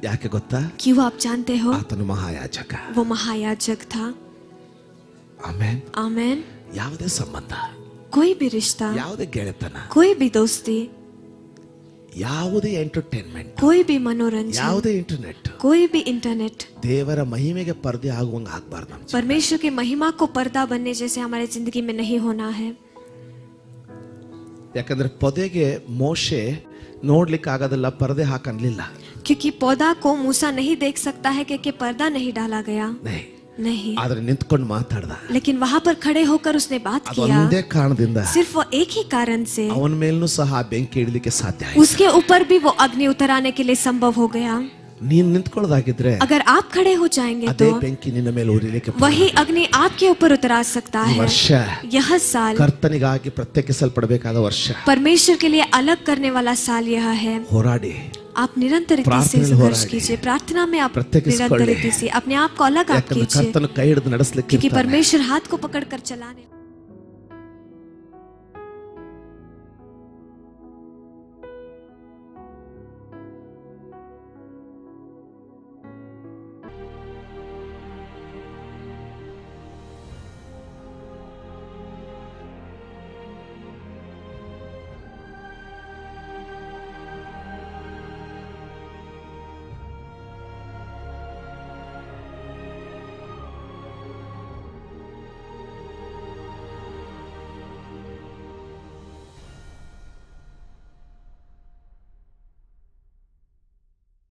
ಯಾಕೆ ಗೊತ್ತಾ? क्यों आप जानते हो? ಆತನು ಮಹಾಯಾಜಕ. वो महायाजक था. ಆಮೆನ್. आमेन. ಯಾವುದೇ ಸಂಬಂಧ, कोई भी रिश्ता, ಯಾವುದೇ ಗೆಳೆತನ, कोई भी दोस्ती, ಯಾವುದೇ ಎಂಟರ್ಟೈನ್ಮೆಂಟ್, कोई भी मनोरंजन, ಯಾವುದೇ ಇಂಟರ್ನೆಟ್ कोई भी इंटरनेट ದೇವರ ಮಹಿಮೆಗೆ ಪರ್ದೆ ಆಗುವಂಗ ಆಗ್ಬಾರ್ದು. ನಮ್ಮ परमेश्वर की महिमा को पर्दा बनने जैसे हमारे जिंदगी में नहीं होना है. ಯಾಕಂದ್ರೆ ಪೊದೆಗೆ ಮೋಶೆ ನೋಡ್ಲಿಕ್ಕೆ ಆಗೋದಿಲ್ಲ, ಪರ್ದೆ ಹಾಕನ್ಲಿಲ್ಲ. क्योंकि पौधा को मूसा नहीं देख सकता है क्योंकि पर्दा नहीं डाला गया. नहीं. ಆದ್ರೆ ನಿಂತ್ಕೊಂಡು ಮಾತಾಡ್ದ. लेकिन वहां पर खड़े होकर उसने बात किया. ಅದೊಂದೇ ಕಾರಣದಿಂದ सिर्फ वो एक ही कारण से ಅವನ ಮೇಲೂ ಸಹ ಬೆಂಕಿ ಇಡಲಿಕ್ಕೆ ಸಾಧ್ಯ ಆಯ್ತು. उसके ऊपर भी वो अग्नि उतर आने के लिए संभव हो गया. ನೀನ್ ನಿಂತ್ಕೊಳ್ಳೋದಾಗಿದ್ರೆ अगर आप खड़े हो जाएंगे ಅದೇ तो ಬೆಂಕಿ ನಿನ್ನ ಮೇಲೆ ಉರಿಲಿಕ್ಕೆ वही अग्नि आपके ऊपर उतर आ सकता ಈ है। ವರ್ಷ यह साल ಕರ್ತನಿಗಾಗಿ ಪ್ರತ್ಯೇಕಿಸಲ್ಪಡಬೇಕಾದ ವರ್ಷ, परमेश्वर के लिए अलग करने वाला साल यह है। ಹೋರಾಡಿ आप निरंतर रीति से प्रार्थना में संघर्ष होराडी। कीजिए, प्रार्थना में आप प्रत्येकिಸಿಕೊಳ್ಳಿ। निरंतर रीति से अपने आप को अलग आप ಯಾಕಂದ್ರೆ कीजिए, ಕರ್ತನ ಕೈ ಹಿಡಿದು ನಡೆಸಲಿಕ್ಕೆ क्योंकि परमेश्वर हाथ को पकड़ कर चलाने